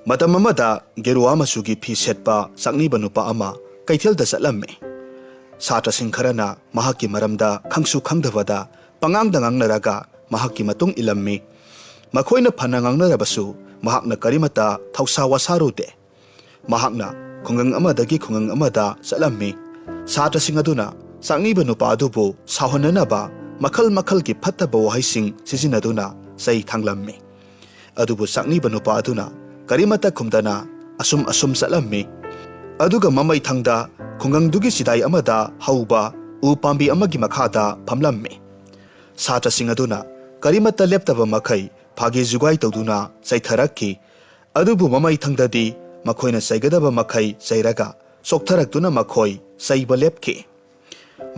ꯃꯇꯝ ꯑꯃꯗ ꯒꯦꯔꯨꯋꯥ ꯃꯆꯨꯒꯤ ꯐꯤ ꯁꯦꯠꯄ ꯁꯛꯅꯤꯕ ꯅꯨꯄꯥ ꯑꯃ ꯀꯩꯊꯦꯜꯗ ꯆꯠꯂꯝꯃꯤ꯫ ꯁꯥꯇ꯭ꯔꯁꯤꯡ ꯈꯔꯅ ꯃꯍꯥꯛꯀꯤ ꯃꯔꯝꯗ ꯈꯪꯁꯨ ꯈꯪꯗꯕꯗ ꯄꯉꯥꯡꯗ ꯉꯥꯡꯅꯔꯒ ꯃꯍꯥꯛꯀꯤ ꯃꯇꯨꯡ ꯏꯜꯂꯝꯃꯤ꯫ ꯃꯈꯣꯏꯅ ꯐꯅ ꯉꯥꯡꯅꯔꯕꯁꯨ ꯃꯍꯥꯛꯅ ꯀꯔꯤꯃꯠꯇ ꯊꯧꯁꯥ ꯋꯥꯁꯥꯔꯨꯗꯦ꯫ ꯃꯍꯥꯛꯅ ꯈꯨꯡꯒꯪ ꯑꯃꯗꯒꯤ ꯈꯨꯡꯒꯪ ꯑꯃꯗ ꯆꯠꯂꯝꯃꯤ꯫ ꯁꯥꯇ꯭ꯔꯁꯤꯡ ꯑꯗꯨꯅ ꯁꯛꯅꯤꯕ ꯅꯨꯄꯥ ꯑꯗꯨꯕꯨ ꯁꯥꯎꯍꯟꯅꯅꯕ ꯃꯈꯜ ꯃꯈꯜꯒꯤ ꯐꯠꯇꯕ ꯋꯥꯍꯩꯁꯤꯡ ꯁꯤꯖꯤꯟꯅꯗꯨꯅ ꯆꯩ ꯊꯥꯡꯂꯝꯃꯤ꯫ ꯑꯗꯨꯕꯨ ꯁꯛꯅꯤꯕ ꯅꯨꯄꯥ ꯑꯗꯨꯅ ꯀꯔꯤꯃꯠꯇ ꯈꯨꯝꯗꯅ ꯑꯁꯨꯝ ꯆꯠꯂꯝꯃꯤ꯫ ꯑꯗꯨꯒ ꯃꯃꯩꯊꯪꯗ ꯈꯨꯡꯒꯪꯗꯨꯒꯤ ꯆꯤꯗꯥꯏ ꯑꯃꯗ ꯍꯧꯕ ꯎ ꯄꯥꯝꯕꯤ ꯑꯃꯒꯤ ꯃꯈꯥꯗ ꯐꯝꯂꯝꯃꯤ꯫ ꯁꯥꯇ꯭ꯔꯁꯤꯡ ꯑꯗꯨꯅ ꯀꯔꯤꯃꯠꯇ ꯂꯦꯞꯇꯕ ꯃꯈꯩ ꯐꯥꯒꯤ ꯖꯨꯒꯥꯏ ꯇꯧꯗꯨꯅ ꯆꯩꯊꯔꯛꯈꯤ꯫ ꯑꯗꯨꯕꯨ ꯃꯃꯩꯊꯪꯗꯗꯤ ꯃꯈꯣꯏꯅ ꯆꯩꯒꯗꯕ ꯃꯈꯩ ꯆꯩꯔꯒ ꯆꯣꯛꯊꯔꯛꯇꯨꯅ ꯃꯈꯣꯏ ꯆꯩꯕ ꯂꯦꯞꯈꯤ꯫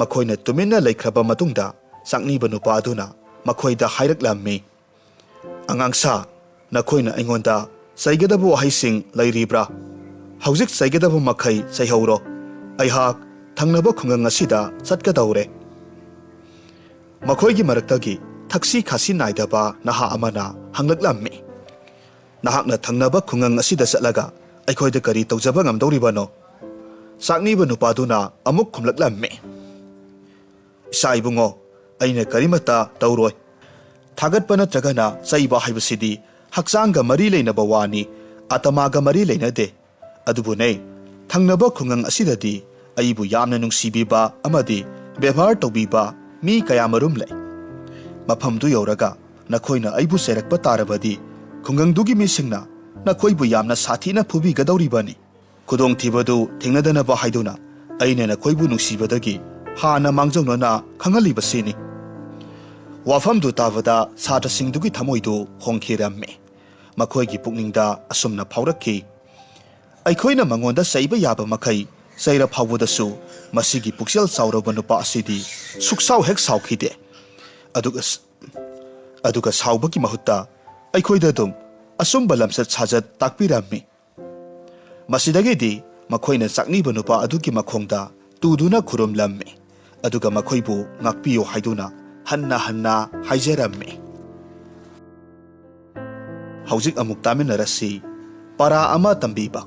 ꯃꯈꯣꯏꯅ ꯇꯨꯃꯤꯟꯅ ꯂꯩꯈ꯭ꯔꯕ ꯃꯇꯨꯡꯗ ꯁꯛꯅꯤꯕ ꯅꯨꯄꯥ ꯑꯗꯨꯅ ꯃꯈꯣꯏꯗ ꯍꯥꯏꯔꯛꯂꯝꯃꯤ, "ꯑꯉꯥꯡꯁꯥ, ꯅꯈꯣꯏꯅ ꯑꯩꯉꯣꯟꯗ ꯆꯩꯒꯗꯕ ꯋꯥꯍꯩꯁꯤꯡ ꯂꯩꯔꯤꯕ꯭ꯔꯥ? ꯍꯧꯖꯤꯛ ꯆꯩꯒꯗꯕ ꯃꯈꯩ ꯆꯩꯍꯧꯔꯣ꯫ ꯑꯩꯍꯥꯛ ꯊꯪꯅꯕ ꯈꯨꯡꯒꯪ ꯑꯁꯤꯗ ꯆꯠꯀꯗꯧꯔꯦ." ꯃꯈꯣꯏꯒꯤ ꯃꯔꯛꯇꯒꯤ ꯊꯛꯁꯤ ꯈꯥꯁꯤ ꯅꯥꯏꯗꯕ ꯅꯍꯥ ꯑꯃꯅ ꯍꯪꯂꯛꯂꯝꯃꯤ, "ꯅꯍꯥꯛꯅ ꯊꯪꯅꯕ ꯈꯨꯡꯒꯪ ꯑꯁꯤꯗ ꯆꯠꯂꯒ ꯑꯩꯈꯣꯏꯗ ꯀꯔꯤ ꯇꯧꯖꯕ ꯉꯝꯗꯧꯔꯤꯕꯅꯣ?" ꯁꯛꯅꯤꯕ ꯅꯨꯄꯥꯗꯨꯅ ꯑꯃꯨꯛ ꯈꯨꯝꯂꯛꯂꯝꯃꯤ, "ꯏꯆꯥ ꯏꯕꯨꯡꯉꯣ, ꯑꯩꯅ ꯀꯔꯤꯃꯠꯇ ꯇꯧꯔꯣꯏ꯫ ꯊꯥꯒꯠꯄ ꯅꯠꯇ꯭ꯔꯒꯅ ꯆꯩꯕ ꯍꯥꯏꯕꯁꯤꯗꯤ ꯍꯛꯆꯥꯡꯒ ꯃꯔꯤ ꯂꯩꯅꯕ ꯋꯥꯅꯤ, ꯑꯇꯃꯥꯒ ꯃꯔꯤ ꯂꯩꯅꯗꯦ꯫ ꯑꯗꯨꯕꯨꯅꯦ, ꯊꯪꯅꯕ ꯈꯨꯡꯒꯪ ꯑꯁꯤꯗꯗꯤ ꯑꯩꯕꯨ ꯌꯥꯝꯅ ꯅꯨꯡꯁꯤꯕꯤꯕ ꯑꯃꯗꯤ ꯕꯦꯚꯥꯔ ꯇꯧꯕꯤꯕ ꯃꯤ ꯀꯌꯥꯃꯔꯨꯝ ꯂꯩ꯫ ꯃꯐꯝꯗꯨ ꯌꯧꯔꯒ ꯅꯈꯣꯏꯅ ꯑꯩꯕꯨ ꯆꯩꯔꯛꯄ ꯇꯥꯔꯕꯗꯤ ꯈꯨꯡꯒꯪꯗꯨꯒꯤ ꯃꯤꯁꯤꯡꯅ ꯅꯈꯣꯏꯕꯨ ꯌꯥꯝꯅ ꯁꯥꯊꯤꯅ ꯐꯨꯕꯤꯒꯗꯧꯔꯤꯕꯅꯤ꯫ ꯈꯨꯗꯣꯡꯊꯤꯕꯗꯨ ꯊꯦꯡꯅꯗꯅꯕ ꯍꯥꯏꯗꯨꯅ ꯑꯩꯅ ꯅꯈꯣꯏꯕꯨ ꯅꯨꯡꯁꯤꯕꯗꯒꯤ ꯍꯥꯟꯅ ꯃꯥꯡꯖꯧꯅꯅ ꯈꯪꯍꯜꯂꯤꯕꯁꯤꯅꯤ." ꯋꯥꯐꯝꯗꯨ ꯇꯥꯕꯗ ꯁꯥꯇ꯭ꯔꯁꯤꯡꯗꯨꯒꯤ ꯊꯃꯣꯏꯗꯨ ꯍꯣꯡꯈꯤꯔꯝꯃꯤ꯫ ꯃꯈꯣꯏꯒꯤ ꯄꯨꯛꯅꯤꯡꯗ ꯑꯁꯨꯝꯅ ꯐꯥꯎꯔꯛꯈꯤ, "ꯑꯩꯈꯣꯏꯅ ꯃꯉꯣꯟꯗ ꯆꯩꯕ ꯌꯥꯕ ꯃꯈꯩ ꯆꯩꯔ ꯐꯥꯎꯕꯗꯁꯨ ꯃꯁꯤꯒꯤ ꯄꯨꯛꯆꯦꯜ ꯆꯥꯎꯔꯕ ꯅꯨꯄꯥ ꯑꯁꯤꯗꯤ ꯁꯨꯛꯁꯥꯎ ꯍꯦꯛ ꯁꯥꯎꯈꯤꯗꯦ꯫ ꯑꯗꯨꯒ ꯁꯥꯎꯕꯒꯤ ꯃꯍꯨꯠꯇ ꯑꯩꯈꯣꯏꯗ ꯑꯗꯨꯝ ꯑꯆꯨꯝꯕ ꯂꯝꯆꯠ ꯁꯥꯖꯠ ꯇꯥꯛꯄꯤꯔꯝꯃꯤ." ꯃꯁꯤꯗꯒꯤꯗꯤ ꯃꯈꯣꯏꯅ ꯁꯛꯅꯤꯕ ꯅꯨꯄꯥ ꯑꯗꯨꯒꯤ ꯃꯈꯣꯡꯗ ꯇꯨꯗꯨꯅ ꯈꯨꯔꯨꯝꯂꯝꯃꯤ꯫ ꯑꯗꯨꯒ ꯃꯈꯣꯏꯕꯨ ꯉꯥꯛꯄꯤꯌꯨ ꯍꯥꯏꯗꯨꯅ ꯍꯟꯅ ꯍꯟꯅ ꯍꯥꯏꯖꯔꯝꯃꯤ꯫ ꯍꯧꯖꯤꯛ ꯑꯃꯨꯛ ꯇꯥꯃꯤꯟꯅꯔꯁꯤ ꯄꯥꯔꯥ ꯑꯃ ꯇꯝꯕꯤꯕ꯫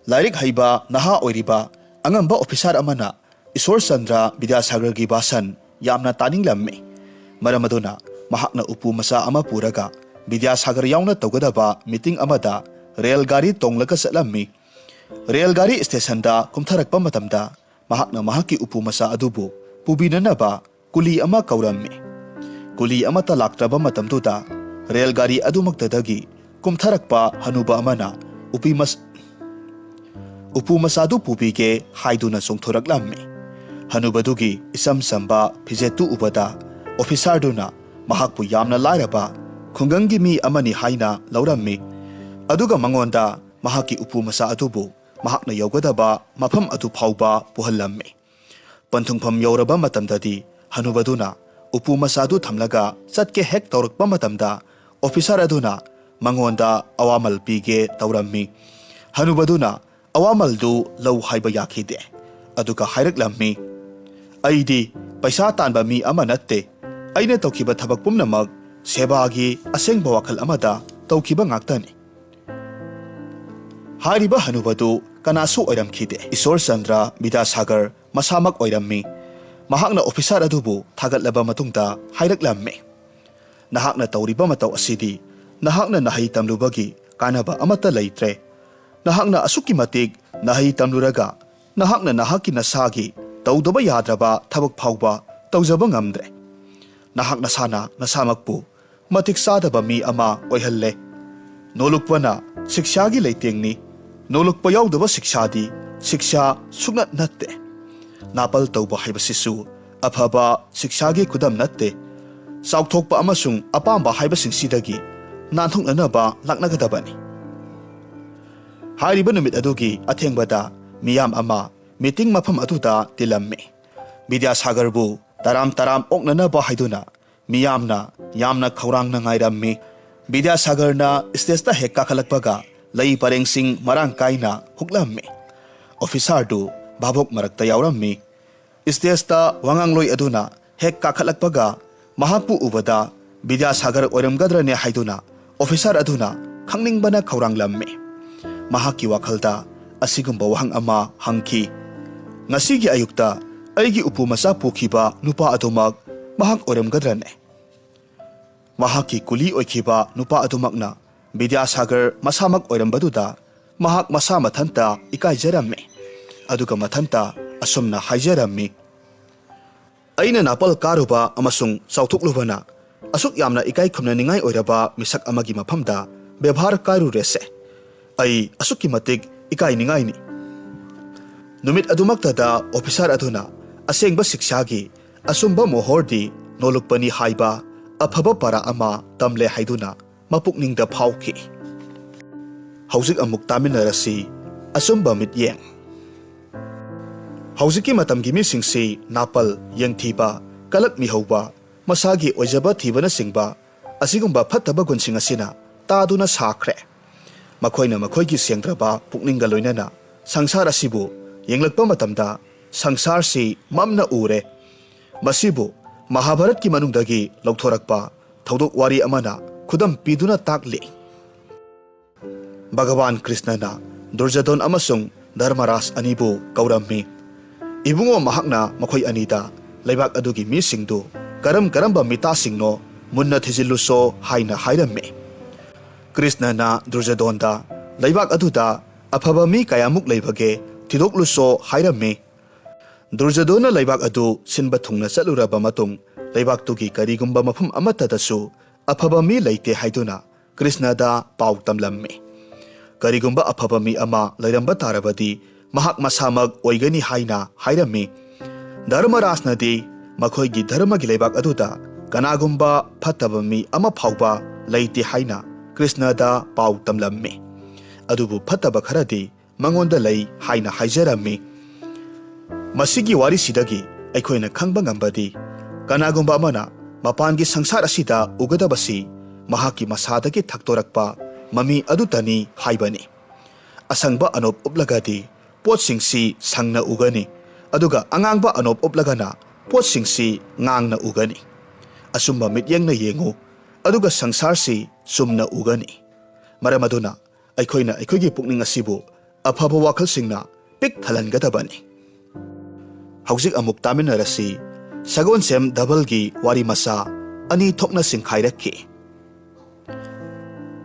ꯂꯥꯏꯔꯤꯛ ꯍꯩꯕ ꯅꯍꯥ ꯑꯣꯏꯔꯤꯕ ꯑꯉꯝꯕ ꯑꯣꯐꯤꯁꯥꯔ ꯑꯃꯅ ꯏꯁꯣꯔꯆꯟꯗ꯭ꯔ ꯕꯤꯗ꯭ꯌꯥꯁꯥꯒꯔꯒꯤ ꯚꯥꯁꯟ ꯌꯥꯝꯅ ꯇꯥꯅꯤꯡꯂꯝꯃꯤ꯫ ꯃꯔꯝ ꯑꯗꯨꯅ ꯃꯍꯥꯛꯅ ꯎꯄꯨ ꯃꯆꯥ ꯑꯃ ꯄꯨꯔꯒ ꯕꯤꯗ꯭ꯌꯥꯁꯥꯒꯔ ꯌꯥꯎꯅ ꯇꯧꯒꯗꯕ ꯃꯤꯇꯤꯡ ꯑꯃꯗ ꯔꯦꯜ ꯒꯥꯔꯤ ꯇꯣꯡꯂꯒ ꯆꯠꯂꯝꯃꯤ꯫ ꯔꯦꯜ ꯒꯥꯔꯤ ꯁ꯭ꯇꯦꯁꯟꯗ ꯀꯨꯝꯊꯔꯛꯄ ꯃꯇꯝꯗ ꯃꯍꯥꯛꯅ ꯃꯍꯥꯛꯀꯤ ꯎꯄꯨ ꯃꯆꯥ ꯑꯗꯨꯕꯨ ꯄꯨꯕꯤꯅꯅꯕ ꯀꯨꯂꯤ ꯑꯃ ꯀꯧꯔꯝꯃꯤ꯫ ꯀꯨꯂꯤ ꯑꯃꯠꯇ ꯂꯥꯛꯇ꯭ꯔꯕ ꯃꯇꯝꯗꯨꯗ ꯔꯦꯜ ꯒꯥꯔꯤ ꯑꯗꯨꯃꯛꯇꯗꯒꯤ ꯀꯨꯝꯊꯔꯛꯄ ꯍꯅꯨꯕ ꯑꯃꯅ ꯎꯄꯨ ꯃꯆꯥꯗꯨ ꯄꯨꯕꯤꯒꯦ ꯍꯥꯏꯗꯨꯅ ꯆꯣꯡꯊꯣꯔꯛꯂꯝꯃꯤ꯫ ꯍꯅꯨꯕꯗꯨꯒꯤ ꯏꯆꯝ ꯆꯝꯕ ꯐꯤꯖꯦꯠꯇꯨ ꯎꯕꯗ ꯑꯣꯐꯤꯁꯥꯔꯗꯨꯅ ꯃꯍꯥꯛꯄꯨ ꯌꯥꯝꯅ ꯂꯥꯏꯔꯕ ꯈꯨꯡꯒꯪꯒꯤ ꯃꯤ ꯑꯃꯅꯤ ꯍꯥꯏꯅ ꯂꯧꯔꯝꯃꯤ꯫ ꯑꯗꯨꯒ ꯃꯉꯣꯟꯗ ꯃꯍꯥꯛꯀꯤ ꯎꯄꯨ ꯃꯆꯥ ꯑꯗꯨꯕꯨ ꯃꯍꯥꯛꯅ ꯌꯧꯒꯗꯕ ꯃꯐꯝ ꯑꯗꯨ ꯐꯥꯎꯕ ꯄꯨꯍꯜꯂꯝꯃꯤ꯫ ꯄꯟꯊꯨꯡꯐꯝ ꯌꯧꯔꯕ ꯃꯇꯝꯗꯗꯤ ꯍꯅꯨꯕꯗꯨꯅ ꯎꯄꯨ ꯃꯆꯥꯗꯨ ꯊꯝꯂꯒ ꯆꯠꯀꯦ ꯍꯦꯛ ꯇꯧꯔꯛꯄ ꯃꯇꯝꯗ ꯑꯣꯐꯤꯁꯥꯔ ꯑꯗꯨꯅ ꯃꯉꯣꯟꯗ ꯑꯋꯥꯃꯜ ꯄꯤꯒꯦ ꯇꯧꯔꯝꯃꯤ꯫ ꯍꯅꯨꯕꯗꯨꯅ ꯑꯋꯥꯃꯜꯗꯨ ꯂꯧ ꯍꯥꯏꯕ ꯌꯥꯈꯤꯗꯦ꯫ ꯑꯗꯨꯒ ꯍꯥꯏꯔꯛꯂꯝꯃꯤ, "ꯑꯩꯗꯤ ꯄꯩꯁꯥ ꯇꯥꯟꯕ ꯃꯤ ꯑꯃ ꯅꯠꯇꯦ꯫ ꯑꯩꯅ ꯇꯧꯈꯤꯕ ꯊꯕꯛ ꯄꯨꯝꯅꯃꯛ ꯁꯦꯕꯥꯒꯤ ꯑꯁꯦꯡꯕ ꯋꯥꯈꯜ ꯑꯃꯗ ꯇꯧꯈꯤꯕ ꯉꯥꯛꯇꯅꯤ." ꯍꯥꯏꯔꯤꯕ ꯍꯅꯨꯕꯗꯨ ꯀꯅꯥꯁꯨ ꯑꯣꯏꯔꯝꯈꯤꯗꯦ, ꯏꯁꯣꯔꯆꯟꯗ꯭ꯔ ꯕꯤꯗ꯭ꯌꯥꯁꯥꯒꯔ ꯃꯁꯥꯃꯛ ꯑꯣꯏꯔꯝꯃꯤ꯫ ꯃꯍꯥꯛꯅ ꯑꯣꯐꯤꯁꯥꯔ ꯑꯗꯨꯕꯨ ꯊꯥꯒꯠꯂꯕ ꯃꯇꯨꯡꯗ ꯍꯥꯏꯔꯛꯂꯝꯃꯤ, "ꯅꯍꯥꯛꯅ ꯇꯧꯔꯤꯕ ꯃꯇꯧ ꯑꯁꯤꯗꯤ ꯅꯍꯥꯛꯅ ꯅꯍꯩ ꯇꯝꯂꯨꯕꯒꯤ ꯀꯥꯟꯅꯕ ꯑꯃꯠꯇ ꯂꯩꯇ꯭ꯔꯦ꯫ ꯅꯍꯥꯛꯅ ꯑꯁꯨꯛꯀꯤ ꯃꯇꯤꯛ ꯅꯍꯩ ꯇꯝꯂꯨꯔꯒ ꯅꯍꯥꯛꯅ ꯅꯍꯥꯛꯀꯤ ꯅꯁꯥꯒꯤ ꯇꯧꯗꯕ ꯌꯥꯗ꯭ꯔꯕ ꯊꯕꯛ ꯐꯥꯎꯕ ꯇꯧꯖꯕ ꯉꯝꯗ꯭ꯔꯦ꯫ ꯅꯍꯥꯛ ꯅꯁꯥꯅ ꯅꯁꯥꯃꯛꯄꯨ ꯃꯇꯤꯛ ꯆꯥꯗꯕ ꯃꯤ ꯑꯃ ꯑꯣꯏꯍꯜꯂꯦ꯫ ꯅꯣꯂꯨꯛꯄꯅ ꯁꯤꯛꯁꯥꯒꯤ ꯂꯩꯇꯦꯡꯅꯤ꯫ ꯅꯣꯂꯨꯛꯄ ꯌꯥꯎꯗꯕ ꯁꯤꯛꯁꯥꯗꯤ ꯁꯤꯛꯁꯥ ꯁꯨꯡꯅꯠ ꯅꯠꯇꯦ꯫ ꯅꯥꯄꯜ ꯇꯧꯕ ꯍꯥꯏꯕꯁꯤꯁꯨ ꯑꯐꯕ ꯁꯤꯛꯁꯥꯒꯤ ꯈꯨꯗꯝ ꯅꯠꯇꯦ꯫ ꯆꯥꯎꯊꯣꯛꯄ ꯑꯃꯁꯨꯡ ꯑꯄꯥꯝꯕ ꯍꯥꯏꯕꯁꯤꯡꯁꯤꯗꯒꯤ ꯅꯥꯟꯊꯣꯛꯅꯅꯕ ꯂꯥꯛꯅꯒꯗꯕꯅꯤ." ꯍꯥꯏꯔꯤꯕ ꯅꯨꯃꯤꯠ ꯑꯗꯨꯒꯤ ꯑꯊꯦꯡꯕꯗ ꯃꯤꯌꯥꯝ ꯑꯃ ꯃꯤꯇꯤꯡ ꯃꯐꯝ ꯑꯗꯨꯗ ꯇꯤꯜꯂꯝꯃꯤ꯫ ꯕꯤꯗ꯭ꯌꯥꯁꯥꯒꯔꯕꯨ ꯇꯔꯥꯝ ꯑꯣꯛꯅꯅꯕ ꯍꯥꯏꯗꯨꯅ ꯃꯤꯌꯥꯝꯅ ꯌꯥꯝꯅ ꯈꯧꯔꯥꯡꯅ ꯉꯥꯏꯔꯝꯃꯤ꯫ ꯕꯤꯗ꯭ꯌꯥꯁꯥꯒꯔꯅ ꯁ꯭ꯇꯦꯖꯇ ꯍꯦꯛ ꯀꯥꯈꯠꯂꯛꯄꯒ ꯂꯩ ꯄꯔꯦꯡꯁꯤꯡ ꯃꯔꯥꯡ ꯀꯥꯏꯅ ꯍꯨꯛꯂꯝꯃꯤ꯫ ꯑꯣꯐꯤꯁꯥꯔꯗꯨ ꯚꯥꯕꯣꯛ ꯃꯔꯛꯇ ꯌꯥꯎꯔꯝꯃꯤ꯫ ꯁ꯭ꯇꯦꯖꯇ ꯋꯥꯉꯥꯡꯂꯣꯏ ꯑꯗꯨꯅ ꯍꯦꯛ ꯀꯥꯈꯠꯂꯛꯄꯒ ꯃꯍꯥꯛꯄꯨ ꯎꯕꯗ ꯕꯤꯗ꯭ꯌꯥꯁꯥꯒꯔ ꯑꯣꯏꯔꯝꯒꯗ꯭ꯔꯅꯦ ꯍꯥꯏꯗꯨꯅ ऑफिसर अदुना खंगनिंगबना खौरांगलम्मे महाकी वाखलदा असिगुंबा वहंग अमा हंगखी ngasiगी ayukta aigi upu masa pokhiba nupa adumak mahak oramgadrane mahaki kuli oikhiba nupa adumakna Vidyasagar masamak oirambaduda mahak masa mathanta ikaijaramme aduga mathanta asumna haijarammi aina napal karuba amasung sautuklubana asuk yamna ikai khumnaningai oiraba misak amagi maphamda bebhar karu rese ai asukki matik ikai ningai ni Numit adumaktada officer aduna asengba siksagi asumba mohordi nolukpani haiba afaba para ama tamle haiduna mapukningda phauki haujik amuk taminarasi asumba mityeng haujiki matamgi mi singsi napal yengthiba kalak mihauba masagi oijaba thibana singba asigumba phattaba gunsinga sina taduna sakhre makhoina makhoigi sengdraba pukninga loinana sangsar asibu yenglakpa matamda sangsar si mamna ure masibu Mahabharat ki manungdagi lauthorakpa thodok wari amana khudam piduna takli Bhagavan Krishna na Duryodhana amasung Dharmaras anibu kaurammi ibungo mahakna makhoi anida leibak adugi mi singdu karamba mita singno munna thijilluso haina hairamme Krishna na Duryodhana da leibak aduda afaba mi kayamuk leibage Tidokluso hairamme Duryodhana leibak adu sinba thungna chaluraba matung leibak tugi karigumba mafum amatadasu afaba mi leite haiduna Krishna da pau tamlamme karigumba afaba mi ama leiramba tarabadi mahak masamak oigani haina hairamme Dharmarasna di makhoi gi dharma gi leibak aduda kanagumba phattaba mi ama phauba leite haina Krishna da pau tamlamme adubu phattaba kharadi mangonda lay haina haijarammi masigi wari sidagi aikoina khangba ngambadi kanagumba amana mapangi sangsar asida ugadabasi mahaki masadagi thaktorakpa mami adutani haibani asangba anop uplagadi potsingsi sangna ugani aduga angangba anop uplagana potsingsi ngangna ugani asumba mityengna yengu aduga sangsarsi sumna ugani maramaduna aikoina aikoigi pukning asibu afaba wakal singna pik thalangadabani haujik amuk taminarasi Sagonsem double gi wari masa ani thokna singkhairakhi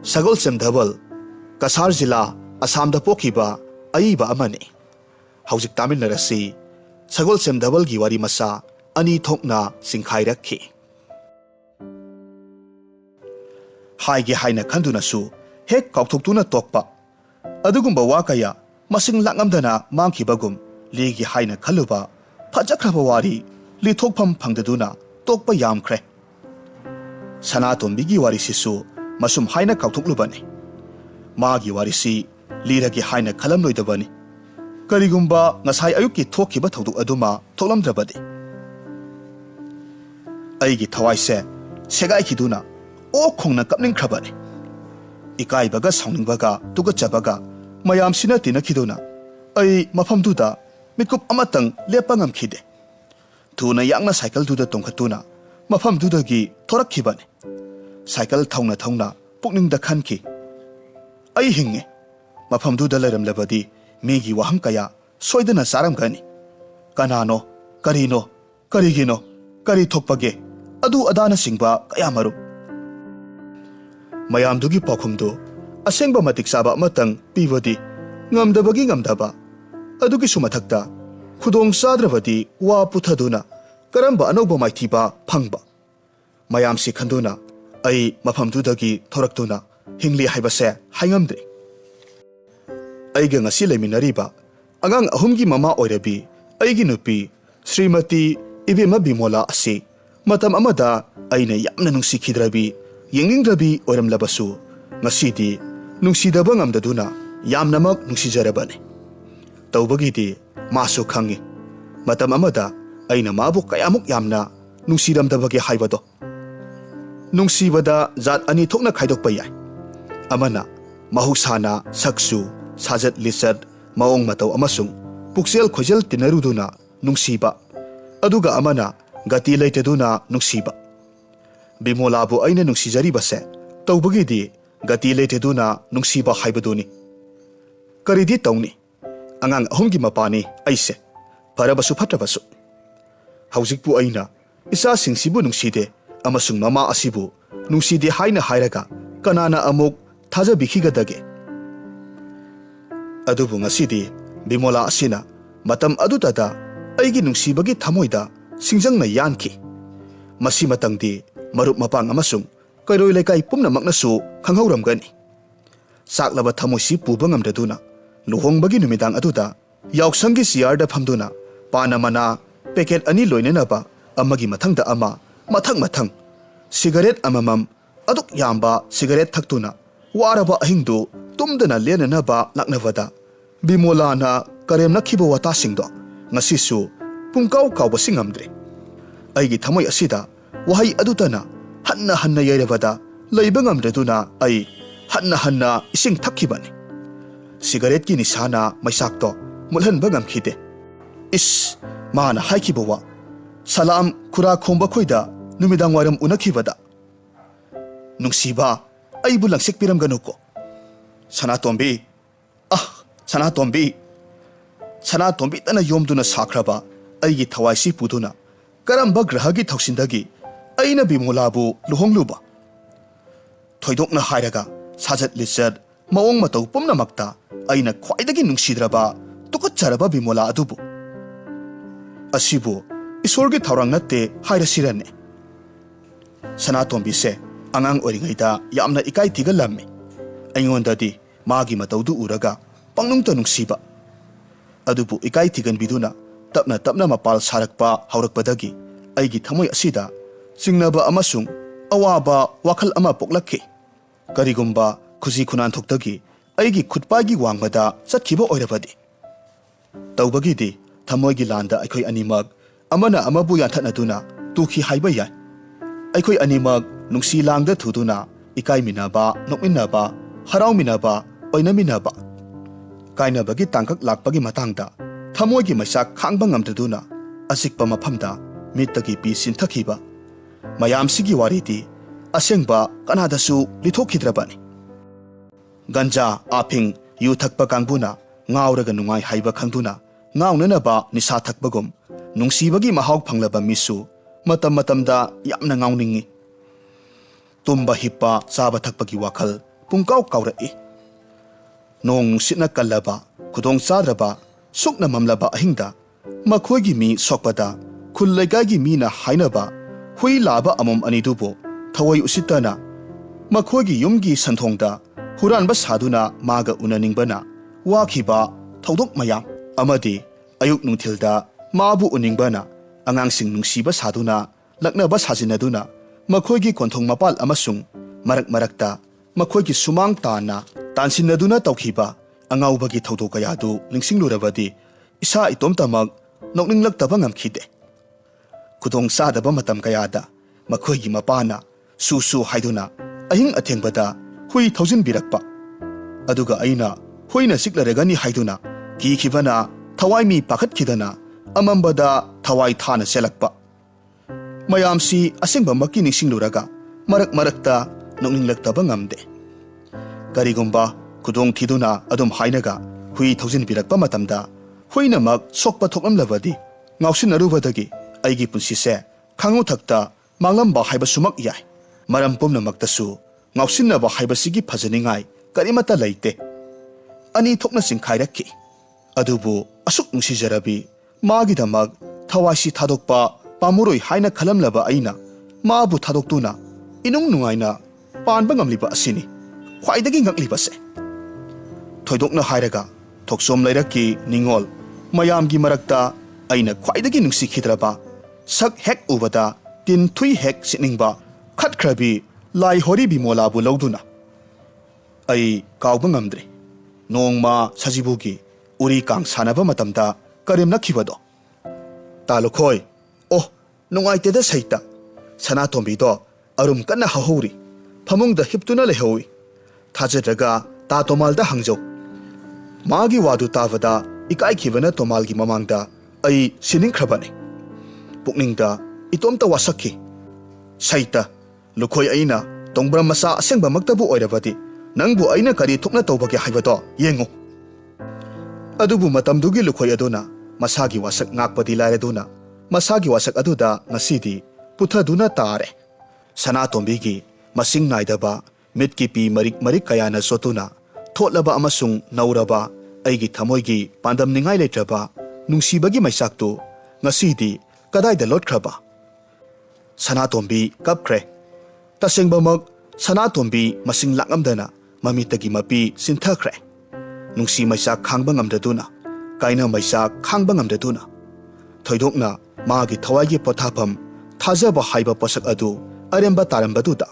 Sagonsem double Kasar jila Assam da pokhiba aiba amani haujik taminarasi Sagonsem double gi wari masa ani thokna singkhairakhi haigi haina khanduna su hek kaukthokuna tokpa adugumba wakaya masing langamdana mangkhibagum legi haina khaluba phajakraba wari lithokpham phangdaduna tokpa yamkhre Sanatonbigi wari sisu masum haina kaukhthoklubani magi wari si liragi haina khalam loidabani karigumba ngasai ayukki thokhiba thoduk aduma thoklamdrabadi aigi thawaise segai khiduna o khongna kapningkhrabani ikai baga sauning baga tuga chabaga mayam sina tina khiduna ai mafam duda mikup amatang lepa ngam khide thuna yangna cycle duda tongkhatuna mafam duda gi thorak khibani cycle thauna pukning da khanki ai hinge mafam duda leram labadi megi waham kaya soidana saram gani kanano karino karigino kari thokpage adu adana singba kaya maru mayam dugi pakhumdu asengba matik saba matang pibodi ngamdabagi ngamdaba adugi sumathakta khudong sadrabadi wa puthaduna karamba anauba maithiba phangba mayam si khanduna ai mafamdudagi thoraktuna hingli haibase haingamdre aiga ngasi leminariba agang ahumgi mama oirabi aigi nupi Srimati Ibema Bimola asi matam amada aina yamna nungsikhidrabi yengingdrabi oiramlabasu ngasidi nungsidaba ngamdaduna yamnamak nungsijarabane tawbagidi masu khangi matam amada aina mabu kayamuk yamna nungsiramdabagi haibado nungsibada zat ani thokna khaidokpa yai amana mahusana saksu sajat lisat maong matau amasung puksel khojel tinaruduna nungsiba aduga amana gati leiteduna nungsiba Bimolabu aina nungsijari base tawbagidi gati leiteduna nungsiba haibaduni karidi tawni angang ahumgi mapani aise farabasu phatabasu haujikpu aina isa singsibu nungside amasung mama asibu nungside haina hairaga kanana amuk thajabikhigedage adubu ngasidi Bimola asina matam adudada aigi nungsibagi thamoida singjangna yanki masi matangdi marup mapang amasung kairoi lekai pumnamaknasu khanghauramgani saklaba thamoisi puba ngamdaduna luhongbagi numidang aduda yauksangi siyarda phamduna panamana packet ani loinenaba amagi mathangda ama mathang cigarette amamam aduk yamba cigarette thaktuna waraba ahingdu tumdana lenanaba laknavada Bimola na karem nakhiba wata singdo ngasisu pungkau kauba singamdre aigi thamoi asida wahai adutana hanna yairabada leiba ngamdreduna ai hanna ising thakkibani cigarette ki nisana maisakto mulhanba ngamkhide is mana haikibawa salam khura khomba khoida numidang waram unakhibada nungsiba aibu langsik piramganuko Sanatombi Sanatombi tana yomduna sakraba aigi thawaisi puduna karamba grahagi thauksindagi aina Bimolabu luhongluba thoidokna hairaga sajat lichat maong matau pumnamakta aina khwaidagi nungsidraba tukacharaba Bimola adubu asibu isorgi thaurang natte hairasirane Sanatombi se angang oringaida yamna ikai tigalammi aingondadi magi mataudu uraga pangnungta nungsiba adubu ikai tigan biduna tapna mapal sarakpa haurakpadagi aigi thamoi asida singnaba amasung awaba wakhal ama poklakhi karigumba khuji khunan thoktagi aigi khutpagi wangbada chatkhiba oirabadi tawbagidi thamoigi landa aikhoi animak amana amabu yathanaduna tukhi haiba yai aikhoi animak nungsi langda thuduna ikai minaba nokminaba harau minaba oinaminaba kainabagi tangkak lakpagi matangda thamoigi maisak khangba ngamdaduna asikpa maphamda mittagi pi sinthakiba mayamsigi waridi asengba kanadasu lithokhidrabani ganja aping yu thakpa kangbuna ngauraga nungai haiba khangduna ngaunanaba nisa thakbagum nungsibagi mahau phanglaba misu matamda yamna ngauningi tumba hippa chaba thakpagi wakhal pungkau kaurai nong sitna kallaba khudong chadraba sukna mamlaba ahingda makhoigi mi sokpada khullegagi mina hainaba hui laba amom anidubo thawai usitana makhoigi yumgi santhongda huranba saduna maga unaningbana wakhiba thodok mayam amadi ayuk nungthilda mabu uningbana angangsing nungsiba saduna laknaba sajinaduna makhoigi konthong mapal amasung marakta makhoigi sumang tana tansinaduna tawkhiba angaubagi thodok kayadu ningsinglurabadi isa itomtamak nokninglakta ngamkhide khudong sadaba matam kayada makhoigi mapana susu haiduna ahing athengbada hui thousand birakpa aduga aina hoina siklaragani haiduna ki khibana thawai mi pakhat khidana amambada thawai thana selakpa mayamsi asengba makki ningsingluraga marakta nokninglakta ngamde karigumba khudong thiduna adum hainaga hui thousand birakpa matamda hoina mak sokpa thoklamlabadi ngausinarubadagi aigi punsise khangu thakta manglamba haiba sumak yai maram pumnamaktasu ngausinnaba haibasigi phajaningai karimata leite ani thokna singkhairakhi adubu asuk nungsijarabi magidamak thawasi thadokpa pamuroi haina khalamlaba aina mabu thadokduna inung nungaina panba ngamliba asini khwaidagi ngakliba se thoidokna hairaga thoksom leirakki ningol mayamgi marakta aina khwaidagi nungsikhidraba sak hek ubada tin thui hek siningba khatkhrabi lai hori Bimolabu lawduna ai kawba ngamdre nongma sajibugi uri kang sanaba matamda karim nakhibado talukhoi oh nungaiteda saita Sanatombi do arum kanna hahori phamungda hiptuna lehowi thajadraga ta tomalda hangjo magi wadu tavada ikai khibana tomalgi mamangda ai siningkhrabane pukningda itomta wasakhi saita lukhoi aina tongbram masa asengba maktabu oirabadi ꯅꯪꯕꯨ ꯑꯩꯅ ꯀꯔꯤ ꯊꯣꯛꯅ ꯇꯧꯕꯒꯦ ꯍꯥꯏꯕꯗꯣ ꯌꯦꯡꯉꯨ꯫ ꯑꯗꯨꯕꯨ ꯃꯇꯝꯗꯨꯒꯤ ꯂꯨꯈꯣꯏ ꯑꯗꯨꯅ ꯃꯁꯥꯒꯤ ꯋꯥꯁꯛ ꯉꯥꯛꯄꯗꯤ ꯂꯥꯏꯔꯗꯨꯅ ꯃꯁꯥꯒꯤ ꯋꯥꯁꯛ ꯑꯗꯨꯗ ꯉꯁꯤꯗꯤ ꯄꯨꯊꯗꯨꯅ ꯇꯥꯔꯦ꯫ ꯁꯅꯥꯇꯣꯝꯕꯤꯒꯤ ꯃꯁꯤꯡ ꯅꯥꯏꯗꯕ ꯃꯤꯠꯀꯤ ꯄꯤ ꯃꯔꯤꯛ ꯃꯔꯤꯛ ꯀꯌꯥꯅ ꯆꯣꯠꯇꯨꯅ ꯊꯣꯠꯂꯕ ꯑꯃꯁꯨꯡ ꯅꯧꯔꯕ ꯑꯩꯒꯤ ꯊꯃꯣꯏꯒꯤ ꯄꯥꯟꯗꯝꯅꯤꯡꯉꯥꯏ ꯂꯩꯇ꯭ꯔꯕ ꯅꯨꯡꯁꯤꯕꯒꯤ ꯃꯩꯁꯥꯛꯇꯨ ꯉꯁꯤꯗꯤ ꯀꯗꯥꯏꯗ ꯂꯣꯠꯈ꯭ꯔꯕ? ꯁꯅꯥꯇꯣꯝꯕꯤ ꯀꯞꯈ꯭ꯔꯦ꯫ ꯇꯁꯦꯡꯕꯃꯛ ꯁꯅꯥꯇꯣꯝꯕꯤ ꯃꯁꯤꯡ ꯂꯥꯛꯉꯝꯗꯅ ꯃꯃꯤꯠꯇꯒꯤ ꯃꯄꯤ ꯆꯤꯟꯊꯈ꯭ꯔꯦ꯫ ꯅꯨꯡꯁꯤ ꯃꯩꯁꯥꯛ ꯈꯥꯡꯕ ꯉꯝꯗꯗꯨꯅ, ꯀꯥꯏꯅ ꯃꯩꯁꯥꯛ ꯈꯥꯡꯕ ꯉꯝꯗꯗꯨꯅ, ꯊꯣꯏꯗꯣꯛꯅ ꯃꯥꯒꯤ ꯊꯋꯥꯏꯒꯤ ꯄꯣꯊꯥꯐꯝ ꯊꯥꯖꯕ ꯍꯥꯏꯕ ꯄꯣꯠꯁꯛ ꯑꯗꯨ ꯑꯔꯦꯝꯕ ꯇꯥꯔꯝꯕꯗꯨꯗ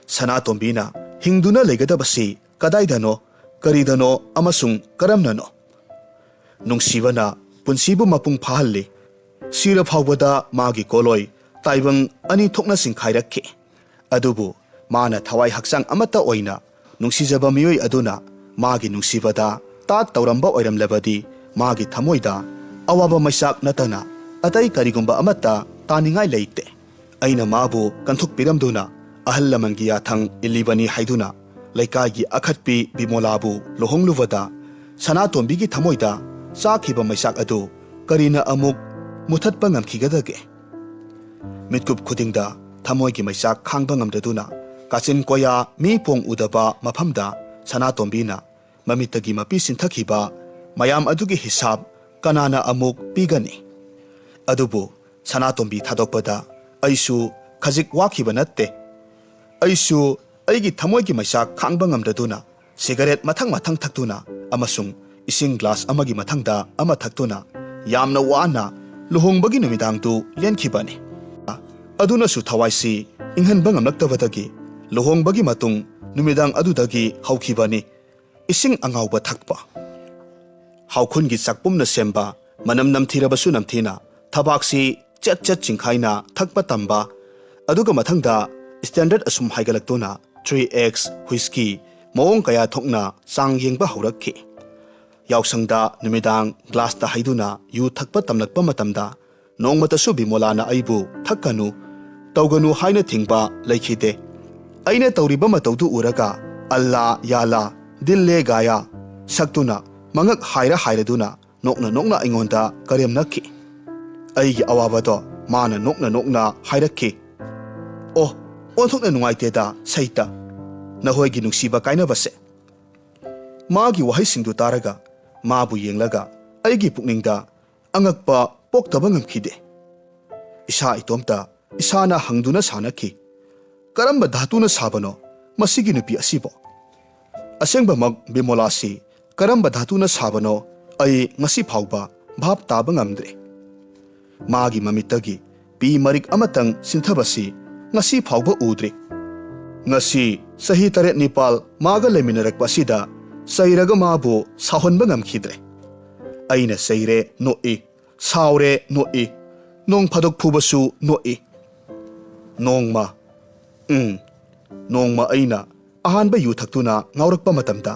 ꯁꯅꯥꯇꯣꯝꯕꯤꯅ ꯍꯤꯡꯗꯨꯅ ꯂꯩꯒꯗꯕꯁꯤ ꯀꯗꯥꯏꯗꯅꯣ, ꯀꯔꯤꯗꯅꯣ ꯑꯃꯁꯨꯡ ꯀꯔꯝꯅꯅꯣ? ꯅꯨꯡꯁꯤꯕꯅ ꯄꯨꯟꯁꯤꯕꯨ ꯃꯄꯨꯡ ꯐꯥꯍꯜꯂꯤ꯫ ꯁꯤꯔ ꯐꯥꯎꯕꯗ ꯃꯥꯒꯤ ꯀꯣꯂꯣꯏ ꯇꯥꯏꯕꯪ ꯑꯅꯤ ꯊꯣꯛꯅ ꯆꯤꯡꯈꯥꯏꯔꯛꯈꯤ꯫ ꯑꯗꯨꯕꯨ ꯃꯥꯅ ꯊꯋꯥꯏ ꯍꯛꯆꯥꯡ ꯑꯃꯠꯇ ꯑꯣꯏꯅ ꯅꯨꯡꯁꯤꯖꯕ ꯃꯤꯑꯣꯏ ꯑꯗꯨꯅ ꯃꯥꯒꯤ ꯅꯨꯡꯁꯤꯕꯗ ꯇꯥꯠ ꯇꯧꯔꯝꯕ ꯑꯣꯏꯔꯝꯂꯕꯗꯤ ꯃꯥꯒꯤ ꯊꯃꯣꯏꯗ ꯑꯋꯥꯕ ꯃꯩꯁꯥꯛ ꯅꯠꯇꯅ ꯑꯇꯩ ꯀꯔꯤꯒꯨꯝꯕ ꯑꯃꯠꯇ ꯇꯥꯅꯤꯡꯉꯥꯏ ꯂꯩꯇꯦ꯫ ꯑꯩꯅ ꯃꯥꯕꯨ ꯀꯟꯊꯣꯛꯄꯤꯔꯝꯗꯨꯅ ꯑꯍꯜ ꯂꯃꯟꯒꯤ ꯌꯥꯊꯪ ꯏꯜꯂꯤꯕꯅꯤ ꯍꯥꯏꯗꯨꯅ ꯂꯩꯀꯥꯏꯒꯤ ꯑꯈꯠꯄꯤ ꯕꯤꯃꯣꯂꯥꯕꯨ ꯂꯨꯍꯣꯡꯂꯨꯕꯗ ꯁꯅꯥꯇꯣꯝꯕꯤꯒꯤ ꯊꯃꯣꯏꯗ ꯆꯥꯈꯤꯕ ꯃꯩꯁꯥꯛ ꯑꯗꯨ ꯀꯔꯤꯅ ꯑꯃꯨꯛ ꯃꯨꯊꯠꯄ ꯉꯝꯈꯤꯒꯗꯒꯦ? ꯃꯤꯠꯀꯨꯞ ꯈꯨꯗꯤꯡꯗ ꯊꯃꯣꯏꯒꯤ ꯃꯩꯁꯥꯛ ꯈꯥꯡꯕ ꯉꯝꯗꯗꯨꯅ ꯀꯥꯆꯤꯟ ꯀꯣꯌꯥ ꯃꯤ ꯄꯣꯡ ꯎꯗꯕ ꯃꯐꯝꯗ ꯁꯅꯥꯇꯣꯝꯕꯤꯅ ꯃꯃꯤꯠꯇꯒꯤ ꯃꯄꯤ ꯆꯤꯟꯊꯈꯤꯕ ꯃꯌꯥꯝ ꯑꯗꯨꯒꯤ ꯍꯤꯁꯥꯞ ꯀꯅꯥꯅ ꯑꯃꯨꯛ ꯄꯤꯒꯅꯤ? ꯑꯗꯨꯕꯨ ꯁꯅꯥꯇꯣꯝꯕꯤ ꯊꯥꯗꯣꯛꯄꯗ ꯑꯩꯁꯨ ꯈꯖꯤꯛ ꯋꯥꯈꯤꯕ ꯅꯠꯇꯦ꯫ ꯑꯩꯁꯨ ꯑꯩꯒꯤ ꯊꯃꯣꯏꯒꯤ ꯃꯩꯁꯥꯛ ꯈꯥꯡꯕ ꯉꯝꯗꯗꯨꯅ ꯁꯤꯒꯔꯦꯠ ꯃꯊꯪ ꯃꯊꯪ ꯊꯛꯇꯨꯅ ꯑꯃꯁꯨꯡ ꯏꯁꯤꯡ ꯒ꯭ꯂꯥꯁ ꯑꯃꯒꯤ ꯃꯊꯪꯗ ꯑꯃ ꯊꯛꯇꯨꯅ ꯌꯥꯝꯅ ꯋꯥꯅ ꯂꯨꯍꯣꯡꯕꯒꯤ ꯅꯨꯃꯤꯗꯥꯡꯗꯨ ꯂꯦꯟꯈꯤꯕꯅꯤ꯫ ꯑꯗꯨꯅꯁꯨ ꯊꯋꯥꯏꯁꯤ ꯏꯪꯍꯟꯕ ꯉꯝꯂꯛꯇꯕꯗꯒꯤ ꯂꯨꯍꯣꯡꯕꯒꯤ ꯃꯇꯨꯡ ꯅꯨꯃꯤꯗꯥꯡ ꯑꯗꯨꯗꯒꯤ ꯍꯧꯈꯤꯕꯅꯤ ꯏꯁꯤꯡ ꯑꯉꯥꯎꯕ ꯊꯛꯄ꯫ ꯍꯥꯎꯈꯨꯟꯒꯤ ꯆꯥꯛꯄꯨꯝꯅ ꯁꯦꯝꯕ ꯃꯅꯝ ꯅꯝꯊꯤꯔꯕꯁꯨ ꯅꯝꯊꯤꯅ ꯊꯕꯥꯛꯁꯤ ꯆꯦꯠ ꯆꯦꯠ ꯆꯤꯡꯈꯥꯏꯅ ꯊꯛꯄ ꯇꯝꯕ, ꯑꯗꯨꯒ ꯃꯊꯪꯗ ꯁ꯭ꯇꯦꯟꯗꯔꯠ ꯑꯁꯨꯝ ꯍꯥꯏꯒꯠꯂꯛꯇꯨꯅ 3X ꯍꯨꯏꯁꯀꯤ ꯃꯑꯣꯡ ꯀꯌꯥ ꯊꯣꯛꯅ ꯆꯥꯡ ꯌꯦꯡꯕ ꯍꯧꯔꯛꯈꯤ꯫ ꯌꯥꯎꯁꯪꯗ ꯅꯨꯃꯤꯗꯥꯡ ꯒ꯭ꯂꯥꯁꯇ ꯍꯩꯗꯨꯅ ꯌꯨ ꯊꯛꯄ ꯇꯝꯂꯛꯄ ꯃꯇꯝꯗ ꯅꯣꯡꯃꯇꯁꯨ ꯕꯤꯃꯣꯂꯥꯅ ꯑꯩꯕꯨ ꯊꯛꯀꯅꯨ, ꯇꯧꯒꯅꯨ ꯍꯥꯏꯅ ꯊꯤꯡꯕ ꯂꯩꯈꯤꯗꯦ꯫ ꯑꯩꯅ ꯇꯧꯔꯤꯕ ꯃꯇꯧꯗꯨ ꯎꯔꯒ ꯑꯜꯂꯥ ꯌꯥꯂꯥ ꯗꯤꯜꯂꯦ ꯒꯥꯌꯥ ꯁꯛꯇꯨꯅ ꯃꯉꯛ ꯍꯥꯏꯔꯗꯨꯅ ꯅꯣꯛꯅ ꯅꯣꯛꯅ ꯑꯩꯉꯣꯟꯗ ꯀꯔꯦꯝꯅꯈꯤ꯫ ꯑꯩꯒꯤ ꯑꯋꯥꯕꯗꯣ ꯃꯥꯅ ꯅꯣꯛꯅ ꯅꯣꯛꯅ ꯍꯥꯏꯔꯛꯈꯤ꯫ ꯑꯣ, ꯑꯣꯟꯊꯣꯛꯅ ꯅꯨꯡꯉꯥꯏꯇꯦꯗ ꯁꯩꯇ, ꯅꯈꯣꯏꯒꯤ ꯅꯨꯡꯁꯤꯕ ꯀꯥꯏꯅꯕꯁꯦ꯫ ꯃꯥꯒꯤ ꯋꯥꯍꯩꯁꯤꯡꯗꯨ ꯇꯥꯔꯒ ꯃꯥꯕꯨ ꯌꯦꯡꯂꯒ ꯑꯩꯒꯤ ꯄꯨꯛꯅꯤꯡꯗ ꯑꯉꯛꯄ ꯄꯣꯛꯇꯕ ꯉꯝꯈꯤꯗꯦ꯫ ꯏꯁꯥ ꯏꯇꯣꯝꯇ ꯏꯁꯥꯅ ꯍꯪꯗꯨꯅ ꯁꯥꯅꯈꯤ, ꯀꯔꯝꯕ ꯙꯥꯇꯨꯅ ꯁꯥꯕꯅꯣ ꯃꯁꯤꯒꯤ ꯅꯨꯄꯤ ꯑꯁꯤꯕꯣ? ꯑꯁꯦꯡꯕꯃꯛ ꯕꯤꯃꯣꯂꯥꯁꯤ ꯀꯔꯝꯕ ꯙꯥꯇꯨꯅ ꯁꯥꯕꯅꯣ ꯑꯩ ꯉꯁꯤ ꯐꯥꯎꯕ ꯚꯥꯞ ꯇꯥꯕ ꯉꯝꯗ꯭ꯔꯦ꯫ ꯃꯥꯒꯤ ꯃꯃꯤꯠꯇꯒꯤ ꯄꯤ ꯃꯔꯤꯛ ꯑꯃꯇꯪ ꯆꯤꯟꯊꯕꯁꯤ ꯉꯁꯤ ꯐꯥꯎꯕ ꯎꯗ꯭ꯔꯤ꯫ ꯉꯁꯤ ꯆꯍꯤ 7-9 ꯃꯥꯒ ꯂꯩꯃꯤꯟꯅꯔꯛꯄ ꯑꯁꯤꯗ ꯆꯩꯔꯒ ꯃꯥꯕꯨ ꯁꯥꯎꯍꯟꯕ ꯉꯝꯈꯤꯗ꯭ꯔꯦ꯫ ꯑꯩꯅ ꯆꯩꯔꯦ ꯅꯣꯛꯏ, ꯁꯥꯎꯔꯦ ꯅꯣꯛꯏ, ꯅꯣꯡ ꯐꯥꯗꯣꯛ ꯐꯨꯕꯁꯨ ꯅꯣꯛꯏ꯫ ꯅꯣꯡꯃ ꯑꯩꯅ ꯑꯍꯥꯟꯕ ꯌꯨ ꯊꯛꯇꯨꯅ ꯉꯥꯎꯔꯛꯄ ꯃꯇꯝꯗ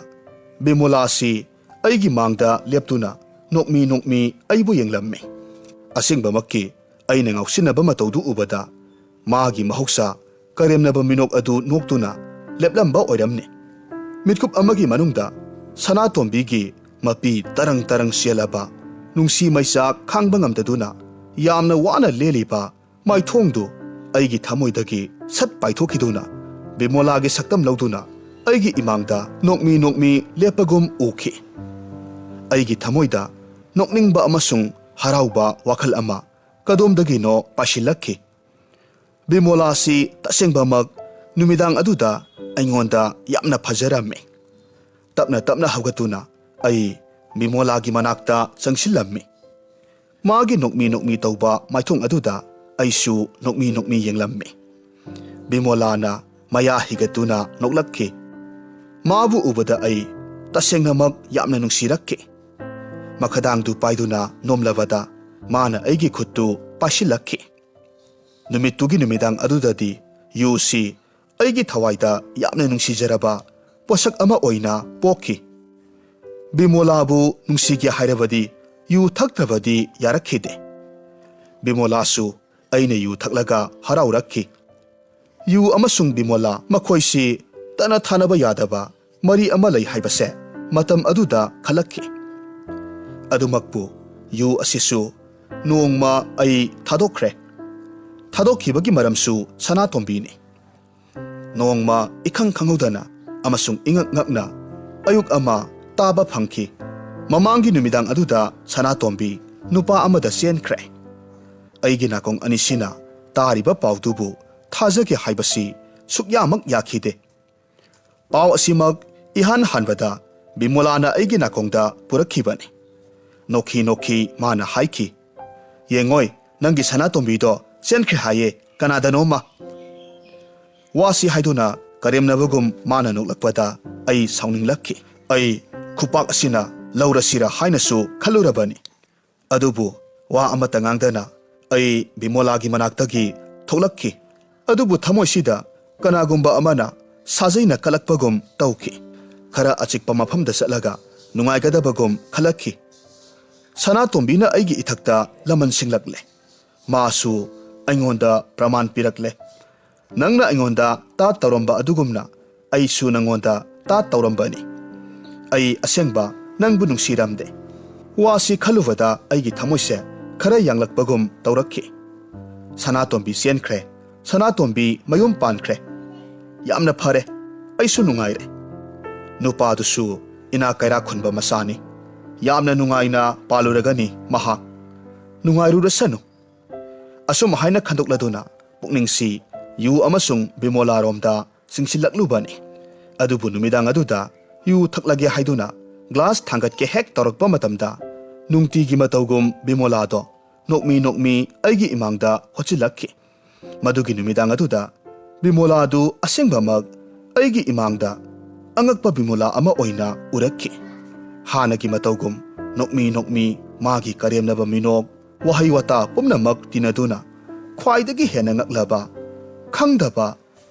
ꯕꯤꯃꯣꯂꯥꯁꯤ ꯑꯩꯒꯤ ꯃꯥꯡꯗ ꯂꯦꯞꯇꯨꯅ ꯅꯣꯛꯃꯤ ꯅꯣꯛꯃꯤ ꯑꯩꯕꯨ ꯌꯦꯡꯂꯝꯃꯤ꯫ ꯑꯁꯦꯡꯕꯃꯛꯀꯤ ꯑꯩꯅ ꯉꯥꯎꯁꯤꯟꯅꯕ ꯃꯇꯧꯗꯨ ꯎꯕꯗ ꯃꯥꯒꯤ ꯃꯍꯧꯁꯥ ꯀꯔꯦꯝꯅꯕ ꯃꯤꯅꯣꯛ ꯑꯗꯨ ꯅꯣꯛꯇꯨꯅ ꯂꯦꯞꯂꯝꯕ ꯑꯣꯏꯔꯝꯅꯤ꯫ ꯃꯤꯠꯀꯨꯞ ꯑꯃꯒꯤ ꯃꯅꯨꯡꯗ ꯁꯅꯥꯇꯣꯝꯕꯤꯒꯤ ꯃꯄꯤ ꯇꯔꯪ ꯇꯔꯪ ꯆꯦꯜꯂꯕ ꯅꯨꯡꯁꯤ ꯃꯩꯁꯥꯛ ꯈꯥꯡꯕ ꯉꯝꯗꯗꯨꯅ ꯌꯥꯝꯅ ꯋꯥꯅ ꯂꯦꯜꯂꯤꯕ ꯃꯥꯏꯊꯣꯡꯗꯨ ꯑꯩꯒꯤ ꯊꯃꯣꯏꯗꯒꯤ ꯁꯠ ꯄꯥꯏꯊꯣꯛꯈꯤꯗꯨꯅ ꯕꯤꯃꯣꯂꯥꯒꯤ ꯁꯛꯇꯝ ꯂꯧꯗꯨꯅ ꯑꯩꯒꯤ ꯏꯃꯥꯡꯗ ꯅꯣꯛꯃꯤ ꯅꯣꯛꯃꯤ ꯂꯦꯞꯄꯒꯨꯝ ꯎꯈꯤ꯫ ꯑꯩꯒꯤ ꯊꯃꯣꯏꯗ ꯅꯣꯛꯅꯤꯡꯕ ꯑꯃꯁꯨꯡ ꯍꯔꯥꯎꯕ ꯋꯥꯈꯜ ꯑꯃ ꯀꯗꯣꯝꯗꯒꯤꯅꯣ ꯄꯥꯏꯁꯤꯜꯂꯛꯈꯤ꯫ ꯕꯤꯃꯣꯂꯥꯁꯤ ꯇꯁꯦꯡꯕꯃꯛ ꯅꯨꯃꯤꯗꯥꯡ ꯑꯗꯨꯗ ꯑꯩꯉꯣꯟꯗ ꯌꯥꯝꯅ ꯐꯖꯔꯝꯃꯤ꯫ ꯇꯞꯅ ꯇꯞꯅ ꯍꯧꯒꯠꯇꯨꯅ ꯑꯩ ꯕꯤꯃꯣꯂꯥꯒꯤ ꯃꯅꯥꯛꯇ ꯆꯪꯁꯤꯜꯂꯝꯃꯤ꯫ ꯃꯥꯒꯤ ꯅꯣꯛꯃꯤ ꯅꯣꯛꯃꯤ ꯇꯧꯕ ꯃꯥꯏꯊꯣꯡ ꯑꯗꯨꯗ ꯑꯩꯁꯨ ꯅꯣꯛꯃꯤ ꯅꯣꯛꯃꯤ ꯌꯦꯡꯂꯝꯃꯤ꯫ ꯕꯤꯃꯣꯂꯥꯅ ꯃꯌꯥ ꯍꯤꯒꯠꯇꯨꯅ ꯅꯣꯛꯂꯛꯈꯤ꯫ ꯃꯥꯕꯨ ꯎꯕꯗ ꯑꯩ ꯇꯁꯦꯡꯅꯃꯛ ꯌꯥꯝꯅ ꯅꯨꯡꯁꯤꯔꯛꯈꯤ꯫ ꯃꯈꯥꯗꯥꯡꯗꯨ ꯄꯥꯏꯗꯨꯅ ꯅꯣꯝꯂꯕꯗ ꯃꯥꯅ ꯑꯩꯒꯤ ꯈꯨꯠꯇꯨ ꯄꯥꯏꯁꯤꯜꯂꯛꯈꯤ꯫ ꯅꯨꯃꯤꯠꯇꯨꯒꯤ ꯅꯨꯃꯤꯗꯥꯡ ꯑꯗꯨꯗꯗꯤ ꯌꯨꯁꯤ ꯑꯩꯒꯤ ꯊꯋꯥꯏꯗ ꯌꯥꯝꯅ ꯅꯨꯡꯁꯤꯖꯔꯕ ꯄꯣꯠꯁꯛ ꯑꯃ ꯑꯣꯏꯅ ꯄꯣꯛꯈꯤ꯫ ꯕꯤꯃꯣꯂꯥꯕꯨ ꯅꯨꯡꯁꯤꯒꯦ ꯍꯥꯏꯔꯕꯗꯤ ꯌꯨ ꯊꯛꯇ꯭ꯔꯕꯗꯤ ꯌꯥꯔꯛꯈꯤꯗꯦ꯫ ꯕꯤꯃꯣꯂꯥꯁꯨ ꯑꯩꯅ ꯌꯨ ꯊꯛꯂꯒ ꯍꯔꯥꯎꯔꯛꯈꯤ꯫ ꯌꯨ ꯑꯃꯁꯨꯡ ꯕꯤꯃꯣꯂꯥ ꯃꯈꯣꯏꯁꯤ ꯇꯅ ꯊꯥꯅꯕ ꯌꯥꯗꯕ ꯃꯔꯤ ꯑꯃ ꯂꯩ ꯍꯥꯏꯕꯁꯦ ꯃꯇꯝ ꯑꯗꯨꯗ ꯈꯜꯂꯛꯈꯤ꯫ ꯑꯗꯨꯃꯛꯄꯨ ꯌꯨ ꯑꯁꯤꯁꯨ ꯅꯣꯡꯃ ꯑꯩ ꯊꯥꯗꯣꯛꯈ꯭ꯔꯦ꯫ ꯊꯥꯗꯣꯛꯈꯤꯕꯒꯤ ꯃꯔꯝꯁꯨ ꯁꯅꯥꯇꯣꯝꯕꯤꯅꯤ꯫ ꯅꯣꯡꯃ ꯏꯈꯪ ꯈꯪꯍꯧꯗꯅ ꯑꯃꯁꯨꯡ ꯏꯉꯛ ꯉꯛꯅ ꯑꯌꯨꯛ ꯑꯃ ꯇꯥꯕ ꯐꯪꯈꯤ꯫ ꯃꯃꯥꯡꯒꯤ ꯅꯨꯃꯤꯗꯥꯡ ꯑꯗꯨꯗ ꯁꯅꯥꯇꯣꯝꯕꯤ ꯅꯨꯄꯥ ꯑꯃꯗ ꯆꯦꯟꯈ꯭ꯔꯦ꯫ ꯑꯩꯒꯤ ꯅꯥꯀꯣꯡ ꯑꯅꯤꯁꯤꯅ ꯇꯥꯔꯤꯕ ꯄꯥꯎꯗꯨꯕꯨ ꯊꯥꯖꯒꯦ ꯍꯥꯏꯕꯁꯤ ꯁꯨꯛꯌꯥꯃꯛ ꯌꯥꯈꯤꯗꯦ꯫ ꯄꯥꯎ ꯑꯁꯤꯃꯛ ꯏꯍꯥꯟ ꯍꯥꯟꯕꯗ ꯕꯤꯃꯣꯂꯥꯅ ꯑꯩꯒꯤ ꯅꯥꯀꯣꯡꯗ ꯄꯨꯔꯛꯈꯤꯕꯅꯤ꯫ ꯅꯣꯛꯈꯤ ꯅꯣꯛꯈꯤ ꯃꯥꯅ ꯍꯥꯏꯈꯤ, "ꯌꯦꯡꯉꯣꯏ, ꯅꯪꯒꯤ ꯁꯅꯥꯇꯣꯝꯕꯤꯗꯣ ꯆꯦꯟꯈ꯭ꯔꯦ ꯍꯥꯏꯌꯦ ꯀꯅꯥꯗꯅꯣꯃ"꯫ ꯋꯥꯁꯤ ꯍꯥꯏꯗꯨꯅ ꯀꯔꯦꯝꯅꯕꯒꯨꯝ ꯃꯥꯅ ꯅꯣꯛꯂꯛꯄꯗ ꯑꯩ ꯁꯥꯎꯅꯤꯡꯂꯛꯈꯤ꯫ ꯑꯩ ꯈꯨꯄꯥꯛ ꯑꯁꯤꯅ ꯂꯧꯔꯁꯤꯔ ꯍꯥꯏꯅꯁꯨ ꯈꯜꯂꯨꯔꯕꯅꯤ꯫ ꯑꯗꯨꯕꯨ ꯋꯥ ꯑꯃꯠꯇ ꯉꯥꯡꯗꯅ ꯑꯩ ꯕꯤꯃꯣꯂꯥꯒꯤ ꯃꯅꯥꯛꯇꯒꯤ ꯊꯣꯛꯂꯛꯈꯤ꯫ ꯑꯗꯨꯕꯨ ꯊꯃꯣꯏꯁꯤꯗ ꯀꯅꯥꯒꯨꯝꯕ ꯑꯃꯅ ꯁꯥꯖꯩꯅ ꯀꯜꯂꯛꯄꯒꯨꯝ ꯇꯧꯈꯤ꯫ ꯈꯔ ꯑꯆꯤꯛꯄ ꯃꯐꯝꯗ ꯆꯠꯂꯒ ꯅꯨꯡꯉꯥꯏꯒꯗꯕꯒꯨꯝ ꯈꯜꯂꯛꯈꯤ꯫ ꯁꯅꯥꯇꯣꯝꯕꯤꯅ ꯑꯩꯒꯤ ꯏꯊꯛꯇ ꯂꯃꯟ ꯁꯤꯡꯂꯛꯂꯦ꯫ ꯃꯥꯁꯨ ꯑꯩꯉꯣꯟꯗ ꯄ꯭ꯔꯃꯥꯟ ꯄꯤꯔꯛꯂꯦ꯫ "ꯅꯪꯅ ꯑꯩꯉꯣꯟꯗ ꯇꯥꯠ ꯇꯧꯔꯝꯕ ꯑꯗꯨꯒꯨꯝꯅ ꯑꯩꯁꯨ ꯅꯪꯉꯣꯟꯗ ꯇꯥꯠ ꯇꯧꯔꯝꯕꯅꯤ꯫ ꯑꯩ ꯑꯁꯦꯡꯕ ꯅꯪꯕꯨ ꯅꯨꯡꯁꯤꯔꯝꯗꯦ"꯫ ꯋꯥꯁꯤ ꯈꯜꯂꯨꯕꯗ ꯑꯩꯒꯤ ꯊꯃꯣꯏꯁꯦ ꯈꯔ ꯌꯥꯡꯂꯛꯄꯒꯨꯝ ꯇꯧꯔꯛꯈꯤ꯫ ꯁꯅꯥꯇꯣꯝꯕꯤ ꯆꯦꯟꯈ꯭ꯔꯦ꯫ ꯁꯅꯥꯇꯣꯝꯕꯤ ꯃꯌꯨꯝ ꯄꯥꯟꯈ꯭ꯔꯦ꯫ ꯌꯥꯝꯅ ꯐꯔꯦ, ꯑꯩꯁꯨ ꯅꯨꯡꯉꯥꯏꯔꯦ꯫ ꯅꯨꯄꯥꯗꯨꯁꯨ ꯏꯅꯥꯛ ꯀꯩꯔꯥꯛ ꯈꯨꯟꯕ ꯃꯆꯥꯅꯤ꯫ ꯌꯥꯝꯅ ꯅꯨꯡꯉꯥꯏꯅ ꯄꯥꯜꯂꯨꯔꯒꯅꯤ ꯃꯍꯥꯛ꯫ ꯅꯨꯡꯉꯥꯏꯔꯨꯔꯁꯅꯨ꯫ ꯑꯁꯨꯝ ꯍꯥꯏꯅ ꯈꯟꯗꯣꯛꯂꯗꯨꯅ ꯄꯨꯛꯅꯤꯡꯁꯤ ꯌꯨ ꯑꯃꯁꯨꯡ ꯕꯤꯃꯣꯂꯥꯔꯣꯝꯗ ꯆꯤꯡꯁꯤꯜꯂꯛꯂꯨꯕꯅꯤ꯫ ꯑꯗꯨꯕꯨ ꯅꯨꯃꯤꯗꯥꯡ ꯑꯗꯨꯗ ꯌꯨ ꯊꯛꯂꯒꯦ ꯍꯥꯏꯗꯨꯅ ꯒ꯭ꯂꯥꯁ ꯊꯥꯡꯒꯠꯀꯦ ꯍꯦꯛ ꯇꯧꯔꯛꯄ ꯃꯇꯝꯗ ꯅꯨꯡꯇꯤꯒꯤ ꯃꯇꯧꯒꯨꯝ ꯕꯤꯃꯣꯂꯥꯗꯣ ꯅꯣꯛꯃꯤ ꯅꯣꯛꯃꯤ ꯑꯩꯒꯤ ꯏꯃꯥꯡꯗ ꯍꯣꯠꯆꯤꯜꯂꯛꯈꯤ꯫ ꯃꯗꯨꯒꯤ ꯅꯨꯃꯤꯗꯥꯡ ꯑꯗꯨꯗ ꯕꯤꯃꯣꯂꯥꯗꯨ ꯑꯁꯦꯡꯕꯃꯛ ꯑꯩꯒꯤ ꯏꯃꯥꯡꯗ ꯑꯉꯛꯄ ꯕꯤꯃꯣꯂꯥ ꯑꯃ ꯑꯣꯏꯅ ꯎꯔꯛꯈꯤ꯫ ꯍꯥꯟꯅꯒꯤ ꯃꯇꯧꯒꯨꯝ ꯅꯣꯛꯃꯤ ꯅꯣꯛꯃꯤ ꯃꯥꯒꯤ ꯀꯔꯦꯝꯅꯕ ꯃꯤꯅꯣꯛ, ꯋꯥꯍꯩ ꯋꯥꯇꯥ ꯄꯨꯝꯅꯃꯛ ꯇꯤꯟꯅꯗꯨꯅ ꯈ꯭ꯋꯥꯏꯗꯒꯤ ꯍꯦꯟꯅ ꯉꯛꯂꯕ, ꯈꯪꯗꯕ,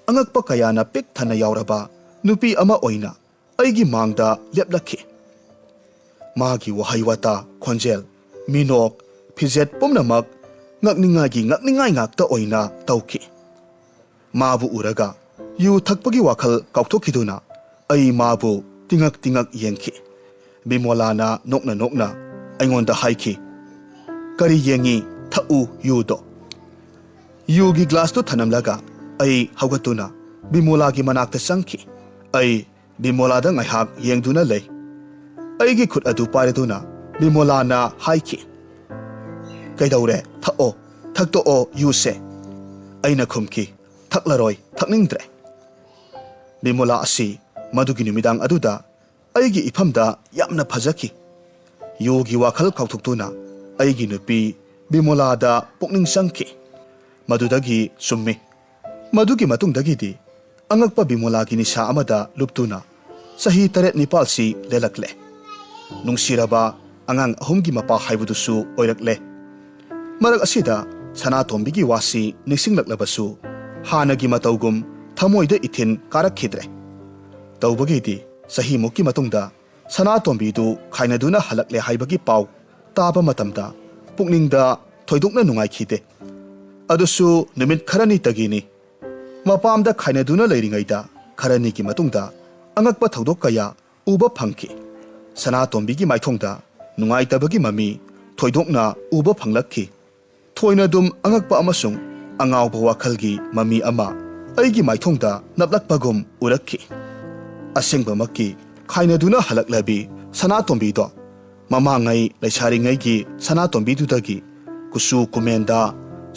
ꯑꯉꯛꯄ ꯀꯌꯥꯅ ꯄꯤꯛ ꯊꯟꯅ ꯌꯥꯎꯔꯕ ꯅꯨꯄꯤ ꯑꯃ ꯑꯣꯏꯅ ꯑꯩꯒꯤ ꯃꯥꯡꯗ ꯂꯦꯞꯂꯛꯈꯤ꯫ ꯃꯥꯒꯤ ꯋꯥꯍꯩ ꯋꯥꯇꯥ, ꯈꯣꯟꯖꯦꯜ, ꯃꯤꯅꯣꯛ, ꯐꯤꯖꯦꯠ ꯄꯨꯝꯅꯃꯛ ꯉꯛꯅꯤꯡꯉꯥꯏ ꯉꯥꯛꯇ ꯑꯣꯏꯅ ꯇꯧꯈꯤ꯫ ꯃꯥꯕꯨ ꯎꯔꯒ ꯌꯨ ꯊꯛꯄꯒꯤ ꯋꯥꯈꯜ ꯀꯥꯎꯊꯣꯛꯈꯤꯗꯨꯅ ꯑꯩ ꯃꯥꯕꯨ ꯇꯤꯉꯛ ꯇꯤꯉꯛ ꯌꯦꯡꯈꯤ꯫ ꯕꯤꯃꯣꯂꯥꯅ ꯅꯣꯛꯅ ꯅꯣꯛꯅ ꯑꯩꯉꯣꯟꯗ ꯍꯥꯏꯈꯤ, "ꯀꯔꯤ ꯌꯦꯡꯉꯤ? ꯊꯛꯎ ꯌꯨꯗꯣ"꯫ ꯌꯨꯒꯤ ꯒ꯭ꯂꯥꯁꯇꯨ ꯊꯅꯝꯂꯒ ꯑꯩ ꯍꯧꯒꯠꯇꯨꯅ ꯕꯤꯃꯣꯂꯥꯒꯤ ꯃꯅꯥꯛꯇ ꯆꯪꯈꯤ꯫ ꯑꯩ ꯕꯤꯃꯣꯂꯥꯗ ꯉꯥꯏꯍꯥꯛ ꯌꯦꯡꯗꯨꯅ ꯂꯩ꯫ ꯑꯩꯒꯤ ꯈꯨꯠ ꯑꯗꯨ ꯄꯥꯏꯔꯗꯨꯅ ꯕꯤꯃꯣꯂꯥꯅ ꯍꯥꯏꯈꯤ, "ꯀꯩꯗꯧꯔꯦ? ꯊꯛꯑꯣ, ꯊꯛꯇꯣꯛꯑꯣ ꯌꯨꯁꯦ"꯫ ꯑꯩꯅ ꯈꯨꯝꯈꯤ, "ꯊꯛꯂꯔꯣꯏ, ꯊꯛꯅꯤꯡꯗ꯭ꯔꯦ"꯫ ꯕꯤꯃꯣꯂꯥ ꯑꯁꯤ ꯃꯗꯨꯒꯤ ꯅꯨꯃꯤꯗꯥꯡ ꯑꯗꯨꯗ ꯑꯩꯒꯤ ꯏꯐꯝꯗ ꯌꯥꯝꯅ ꯐꯖꯈꯤ꯫ ꯌꯨꯒꯤ ꯋꯥꯈꯜ ꯀꯥꯎꯊꯣꯛꯇꯨꯅ ꯑꯩꯒꯤ ꯅꯨꯄꯤ ꯕꯤꯃꯣꯂꯥꯗ ꯄꯨꯛꯅꯤꯡ ꯆꯪꯈꯤ꯫ ꯃꯗꯨꯗꯒꯤ ꯆꯨꯝꯃꯤ꯫ ꯃꯗꯨꯒꯤ ꯃꯇꯨꯡꯗꯒꯤꯗꯤ ꯑꯉꯛꯄ ꯕꯤꯃꯣꯂꯥꯒꯤ ꯅꯤꯁꯥ ꯑꯃꯗ ꯂꯨꯞꯇꯨꯅ ꯆꯍꯤ 8-9ꯁꯤ ꯂꯦꯜꯂꯛꯂꯦ꯫ ꯅꯨꯡꯁꯤꯔꯕ ꯑꯉꯥꯡ 3ꯒꯤ ꯃꯄꯥ ꯍꯥꯏꯕꯗꯨꯁꯨ ꯑꯣꯏꯔꯛꯂꯦ꯫ ꯃꯔꯛ ꯑꯁꯤꯗ ꯁꯅꯥꯇꯣꯝꯕꯤꯒꯤ ꯋꯥꯁꯤ ꯅꯤꯡꯁꯤꯡꯂꯛꯂꯕꯁꯨ ꯍꯥꯟꯅꯒꯤ ꯃꯇꯧꯒꯨꯝ ꯊꯃꯣꯏꯗ ꯏꯊꯤꯟ ꯀꯥꯔꯛꯈꯤꯗ꯭ꯔꯦ꯫ ꯇꯧꯕꯒꯤꯗꯤ ꯆꯍꯤꯃꯨꯛꯀꯤ ꯃꯇꯨꯡꯗ ꯁꯅꯥꯇꯣꯝꯕꯤꯗꯨ ꯈꯥꯏꯅꯗꯨꯅ ꯍꯜꯂꯛꯂꯦ ꯍꯥꯏꯕꯒꯤ ꯄꯥꯎ ꯇꯥꯕ ꯃꯇꯝꯗ ꯄꯨꯛꯅꯤꯡꯗ ꯊꯣꯏꯗꯣꯛꯅ ꯅꯨꯡꯉꯥꯏꯈꯤꯗꯦ꯫ ꯑꯗꯨꯁꯨ ꯅꯨꯃꯤꯠ ꯈꯔꯅꯤꯇꯒꯤꯅꯤ꯫ ꯃꯄꯥꯝꯗ ꯈꯥꯏꯅꯗꯨꯅ ꯂꯩꯔꯤꯉꯩꯗ ꯈꯔꯅꯤꯒꯤ ꯃꯇꯨꯡꯗ ꯑꯉꯛꯄ ꯊꯧꯗꯣꯛ ꯀꯌꯥ ꯎꯕ ꯐꯪꯈꯤ꯫ ꯁꯅꯥꯇꯣꯝꯕꯤꯒꯤ ꯃꯥꯏꯊꯣꯡꯗ ꯅꯨꯡꯉꯥꯏꯇꯕꯒꯤ ꯃꯃꯤ ꯊꯣꯏꯗꯣꯛꯅ ꯎꯕ ꯐꯪꯂꯛꯈꯤ꯫ ꯊꯣꯏꯅꯗꯨꯝ ꯑꯉꯛꯄ ꯑꯃꯁꯨꯡ ꯑꯉꯥꯎꯕ ꯋꯥꯈꯜꯒꯤ ꯃꯃꯤ ꯑꯃ ꯑꯩꯒꯤ ꯃꯥꯏꯊꯣꯡꯗ ꯅꯞꯂꯛꯄꯒꯨꯝ ꯎꯔꯛꯈꯤ꯫ ꯑꯁꯦꯡꯕꯃꯛꯀꯤ ꯈꯥꯏꯅꯗꯨꯅ ꯍꯜꯂꯛꯂꯕꯤ ꯁꯅꯥꯇꯣꯝꯕꯤꯗꯣ ꯃꯃꯥꯡꯉꯩ ꯂꯩꯁꯥꯔꯤꯉꯩꯒꯤ ꯁꯅꯥꯇꯣꯝꯕꯤꯗꯨꯗꯒꯤ ꯀꯨꯆꯨ ꯀꯨꯃꯦꯟꯗ,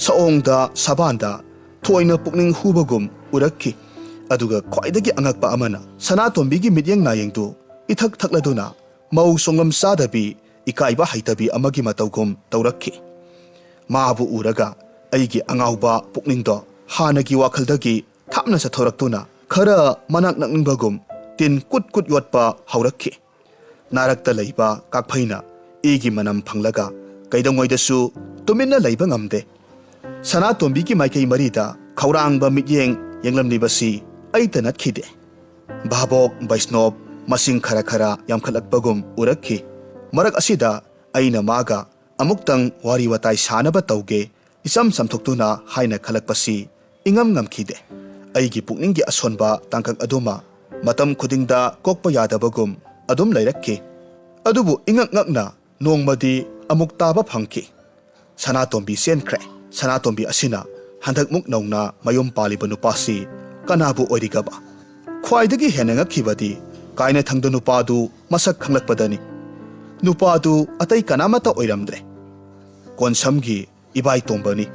ꯁꯑꯣꯡꯗ ꯁꯕꯥꯟꯗ ꯊꯣꯏꯅ ꯄꯨꯛꯅꯤꯡ ꯍꯨꯕꯒꯨꯝ ꯎꯔꯛꯈꯤ꯫ ꯑꯗꯨꯒ ꯈ꯭ꯋꯥꯏꯗꯒꯤ ꯑꯉꯛꯄ ꯑꯃꯅ ꯁꯅꯥꯇꯣꯝꯕꯤꯒꯤ ಮಿꯠꯌꯦꯡ ꯅꯥꯌꯦꯡꯗꯨ ꯏꯊꯛ ꯊꯛꯂꯗꯨꯅ ꯃꯧ ꯁꯣꯡꯂꯝ ꯆꯥꯗꯕꯤ, ꯏꯀꯥꯏꯕ ꯍꯩꯇꯕꯤ ꯑꯃꯒꯤ ꯃꯇꯧꯒꯨꯝ ꯇꯧꯔꯛꯈꯤ꯫ ꯃꯥꯕꯨ ꯎꯔꯒ ꯑꯩꯒꯤ ꯑꯉꯥꯎꯕ ꯄꯨꯛꯅꯤꯡꯗꯣ ꯍꯥꯟꯅꯒꯤ ꯋꯥꯈꯜꯗꯒꯤ ꯊꯥꯞꯅ ꯆꯠꯊꯣꯔꯛꯇꯨꯅ ꯈꯔ ꯃꯅꯥꯛ ꯅꯛꯅꯤꯡꯕꯒꯨꯝ ꯇꯤꯟ ꯀꯨꯠ ꯀꯨꯠ ꯌꯣꯠꯄ ꯍꯧꯔꯛꯈꯤ꯫ ꯅꯥꯔꯛꯇ ꯂꯩꯕ ꯀꯥꯛꯐꯩꯅ ꯏꯒꯤ ꯃꯅꯝ ꯐꯪꯂꯒ ꯀꯩꯗꯧꯉꯩꯗꯁꯨ ꯇꯨꯃꯤꯟꯅ ꯂꯩꯕ ꯉꯝꯗꯦ꯫ ꯁꯅꯥꯇꯣꯝꯕꯤꯒꯤ ꯃꯥꯏꯀꯩ ꯃꯔꯤꯗ ꯈꯧꯔꯥꯡꯕ ꯃꯤꯠꯌꯦꯡ ꯌꯦꯡꯂꯝꯂꯤꯕꯁꯤ ꯑꯩꯇ ꯅꯠꯈꯤꯗꯦ꯫ ꯚꯥꯕꯣꯛ ꯕꯩꯁꯅꯣꯞ ꯃꯁꯤꯡ ꯈꯔ ꯈꯔ ꯌꯥꯝꯈꯠꯂꯛꯄꯒꯨꯝ ꯎꯔꯛꯈꯤ꯫ ꯃꯔꯛ ꯑꯁꯤꯗ ꯑꯩꯅ ꯃꯥꯒ ꯑꯃꯨꯛꯇꯪ ꯋꯥꯔꯤ ꯋꯥꯇꯥꯏ ꯁꯥꯅꯕ ꯇꯧꯒꯦ ꯏꯆꯝ ꯆꯝꯊꯣꯛꯇꯨꯅ ꯍꯥꯏꯅ ꯈꯜꯂꯛꯄꯁꯤ ꯏꯉꯝ ꯉꯝꯈꯤꯗꯦ꯫ ꯑꯩꯒꯤ ꯄꯨꯛꯅꯤꯡꯒꯤ ꯑꯁꯣꯟꯕ ꯇꯥꯡꯀꯛ ꯑꯗꯨꯃ matam khudingda kokpa yadabagum adum lairakki adubu ingak ngakna nongmadi amuk taba phangki Sanatombi senkre Sanatombi asina handak muk nauna mayum paliba nupasi kanabu oirigaba khwaidagi hena ngakhibadi kaina thangda nupadu masak khanglakpadani nupadu atai kanamata oiramdre konsamgi ibai tombani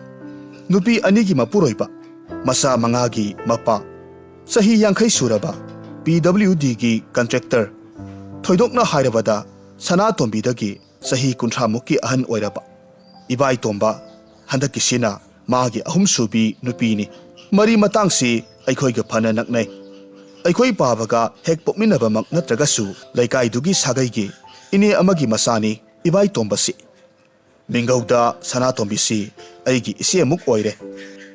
nupi anigi mapuroiba masa mangagi mapa sahi yankhai suraba PWD gi contractor thoidokna hairabada Sanatombi dagi sahi kunthra mukki ahan oiraba ibai tomba handaki sina magi ahum subi nupini mari matangsi aikhoiga phana naknai aikoi pabaga hek pokminaba mak natragasu laikai dugi sagaigi ine amagi masani ibai tombasi mingauda Sanatombi si aigi isi amuk oire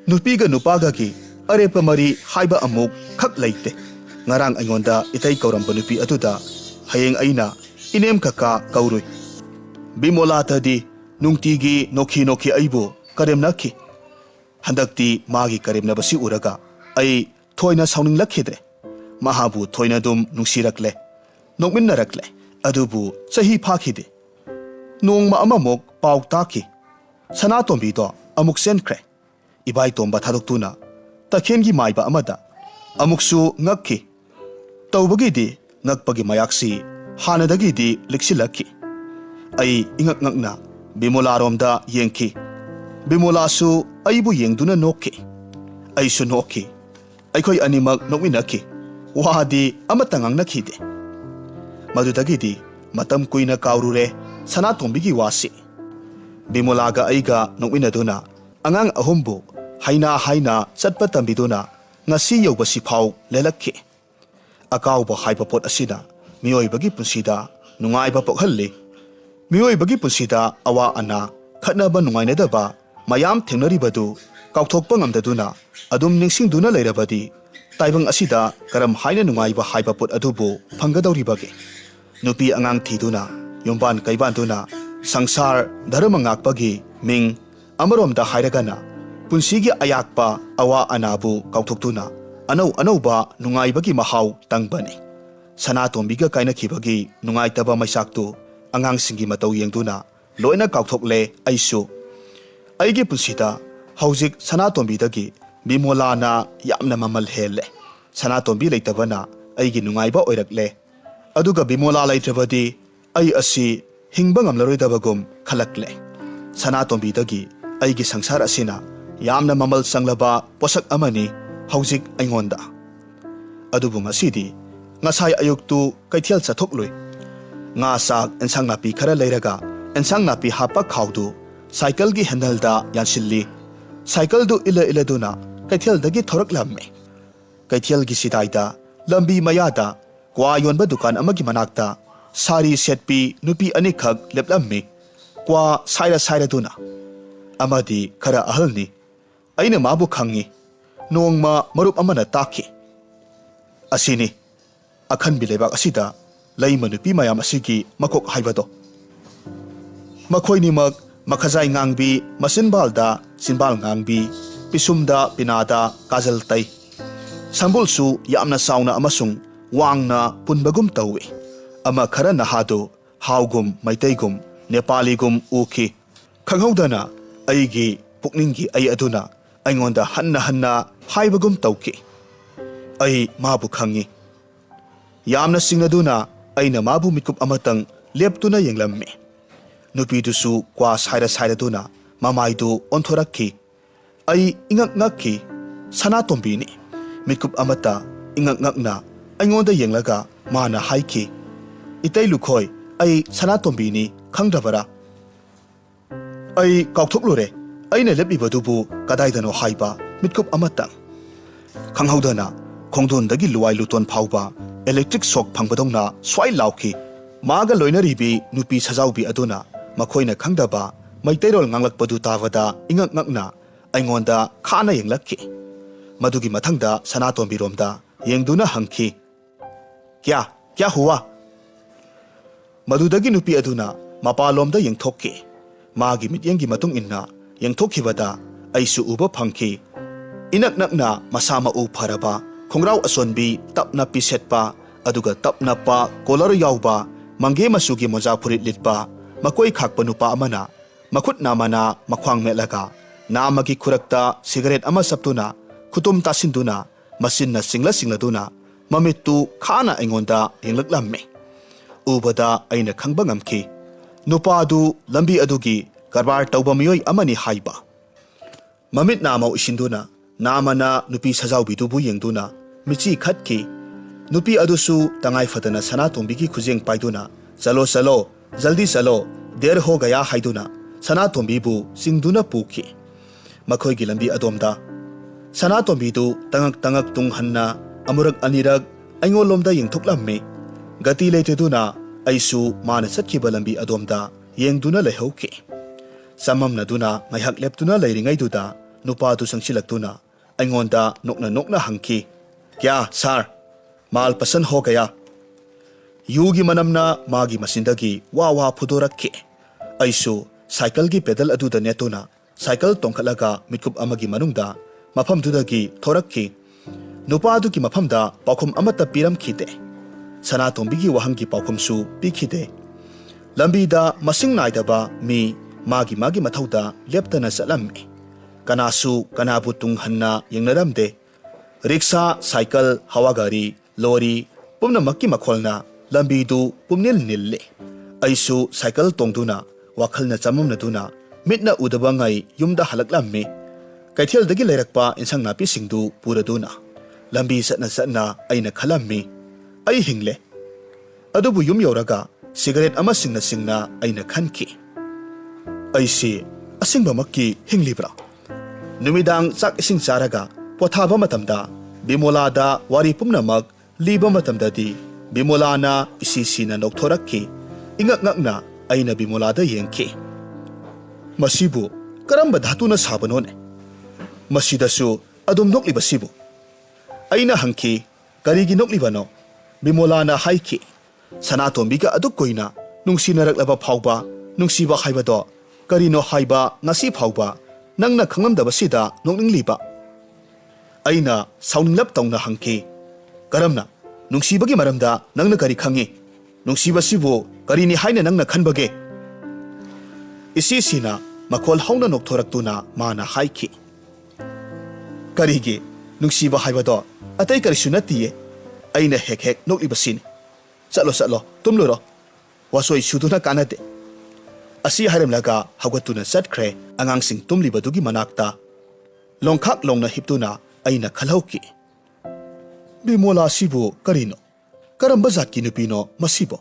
nupiga nupaga gi arepa mari haiba amuk khak laite ngarang aingonda itai kauramba nupi atuda hayeng aina inem kaka kaurui Bimola tadi nungtigi nokhi aibu karem nakhi handakti magi karem nabasi uraga ai thoina sauning lakhidre mahabu thoina dum nungsirakle nokminnarakle adubu sahi phakhide nongma amamok pau taki Sanatombi do amuk senkre ibai tomba thadoktuna takhengi maiba amada amuksu ngakhi tawbagidi ngakpagi mayaksi hanadagidi liksilakhi ai ingak ngakna Bimola romda yengki Bimola su aibu yengduna nokki aisu nokki aikoi animak nokminakhi wadi amatangang nakhide madudagidi matam kuina kaurure Sanatombi gi wasi Bimola ga aiga nokminaduna angang ahumbu haina chatpa tambiduna ngasi yobasi phau lelakhi akawba haiba pot asina miyoibagi punsida nungaiba pokhalli miyoibagi punsida awa ana khatnaba nungainadaba mayam thengnaribadu kauthokpa ngamdaduna adum ningsingduna leirabadi taibang asida karam haina nungaiba haiba pot adubu phanggadawribage nupi angang thiduna yomban kaibanduna sangsar dharma ngakpagi ming amaromda hairagana punsigi ayakpa awa anabu kauthokduna anauba nungaibagi mahau tangbani Sanatombiga kainakhibagi nungaitaba maisaktu angangsinggi matau yengduna loina kauthokle aisu aigi punsida haujik Sanatombi Bimola na yamna mamal hele Sanatombi leitabana aigi nungaiba oirakle aduga Bimola leitrabadi ai asi hingba ngamlaroidabagum khalakle Sanatombi aigi sangsar asina yamna mamal sanglaba posak amani haujik aingonda adubu ngasidi ngasai ayuktu kaithial chathoklui nga sak ensang napi khara leiraga ensang napi hapa khawdu cycle gi handle da yansilli cycle du ila duna kaithial dagi thorak lamme kaithial gi sidaida lambi mayada kwa yonba dukan amagi manakta sari setpi nupi anikhak leplammi kwa saira duna amadi khara ahalni aina mabu khangi nongma marup amana taki asini akhan bilebak asida laima nupi mayam asigi makok haibado makhoinimak makhajai ngangbi masinbalda sinbal ngangbi pisumda pinada kajal tai sambulsu yamna sauna amasung wangna punbagum tawi ama khara nahado haugum maitaigum nepaligum uki khanghaudana aigi pukninggi ai aduna aingonda hanna haibagum tauki ai mabu khangi yamna singaduna aina mabu mikup amatang leptuna yenglamme nupidusu kwa saira duna mamaidu onthorakki ai ingak ngakki Sanatombi ni mikup amata ingak ngakna aingonda yenglaga mana haiki itai lukhoi ai Sanatombi ni khangdabara ai kaukthokluरे aina lepibadubu kadaidano haiba mikup amatang khanghaudana khongdondagi luwai luton phauba electric shock phangbadongna swai lauki maga loinaribi nupi sajaubi aduna makhoina khangdaba maitairol nganglakpadu tawada ingak ngakna aingonda khana yenglakki madugi mathangda Sanatombi romda yengduna hangki kya huwa madudagi nupi aduna mapalomda yengthokki magi mityengi matung inna yengthokhibada aisu uba phangki inak nakna masama u pharaba khongrau asonbi tapna pisetpa aduga tapna pa collar yawba mangge masugi moja phurit litpa makoi khakpa nupa amana makhut namana makhwang melaga namagi khurakta cigarette ama saptuna khutum tasinduna masinna singladuna mamittu khana aingonda yenglaklamme ubada aina khangba ngamki nupa adu lambi adugi karbar tawba miyoi amani haiba mamit namau isinduna namana nupi sajawbidubu yengduna michi khatki nupi adusu tangai fadana sana tombigi khujeng paiduna chalo jaldi chalo der ho gaya haiduna sana tombibu singduna puki makhoi gi lambi adomda sana tombidu tangak tung hanna amurak anirak aingolomda yengthoklamme gati leiteduna aisu mana satkiba lambi adomda yengduna lehauki samamnaduna ngaihak leptuna leiringaiduna nupa du sangsilaktuna aingonda nokna hangki kya sar mal pasan ho gaya yugi manamna magi masindagi wa phudorakki aisu cycle gi pedal aduda netuna cycle tongkhalaga mitkup amagi manungda mafamdudagi thorakki nupa adugi mafamda paukhum amata piramkhite sana tombigi wahangi paukhumsu pikhide lambida masing naidaba mi magi mathauda leptana salamme kanasu kanabu tunghanna yengnaramde riksha cycle hawa gari lori pumna makki makholna lambidu pumnil nille aisu cycle tongduna wakhalna chamamna duna mitna udaba ngai yumda halaklamme kaithel dagi leirakpa insang napi singdu puraduna lambi satna aina khalammi ai hingle adubu yum yoraga cigarette ama singna aina khanki aisi asingba makki hinglibra numidang chak ising charaga pothaba matamda bimolada wari pumnamak liba matamdadi bimolana isisina nokthorakki ingakngakna aina bimolada yengki masibu karamba dhatuna sabanone masidasu adum nokliba sibu aina hangki karigi noklibano bimolana haiki sanatombiga aduk koina nungsinaраklaba phawba nungsiba haibado karino haiba ngasi phawba nangna khangamdaba sida nokningliba aina sauninglap tawna hangki karamna nungsibagi maramda nangna kari khangi nungsiba sibu karini haina nangna khanbage isisina makhol hauna nokthoraktuna mana haiki karigi nungsiba haibado atai karisu natiye aina hek noklibasin chalo tumluro wasoi suduna kanade asi haramlaga hawgatuna chatkre angangsing tumlibadugi manakta longkhak longna hiptuna aina khalauki bimola sibu karino karamba zatki nupino masibo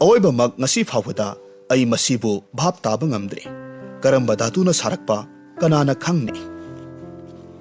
awoiba mag ngasi phawada ai masibu bhap taba ngamdre karamba datuna sarakpa kanana khangni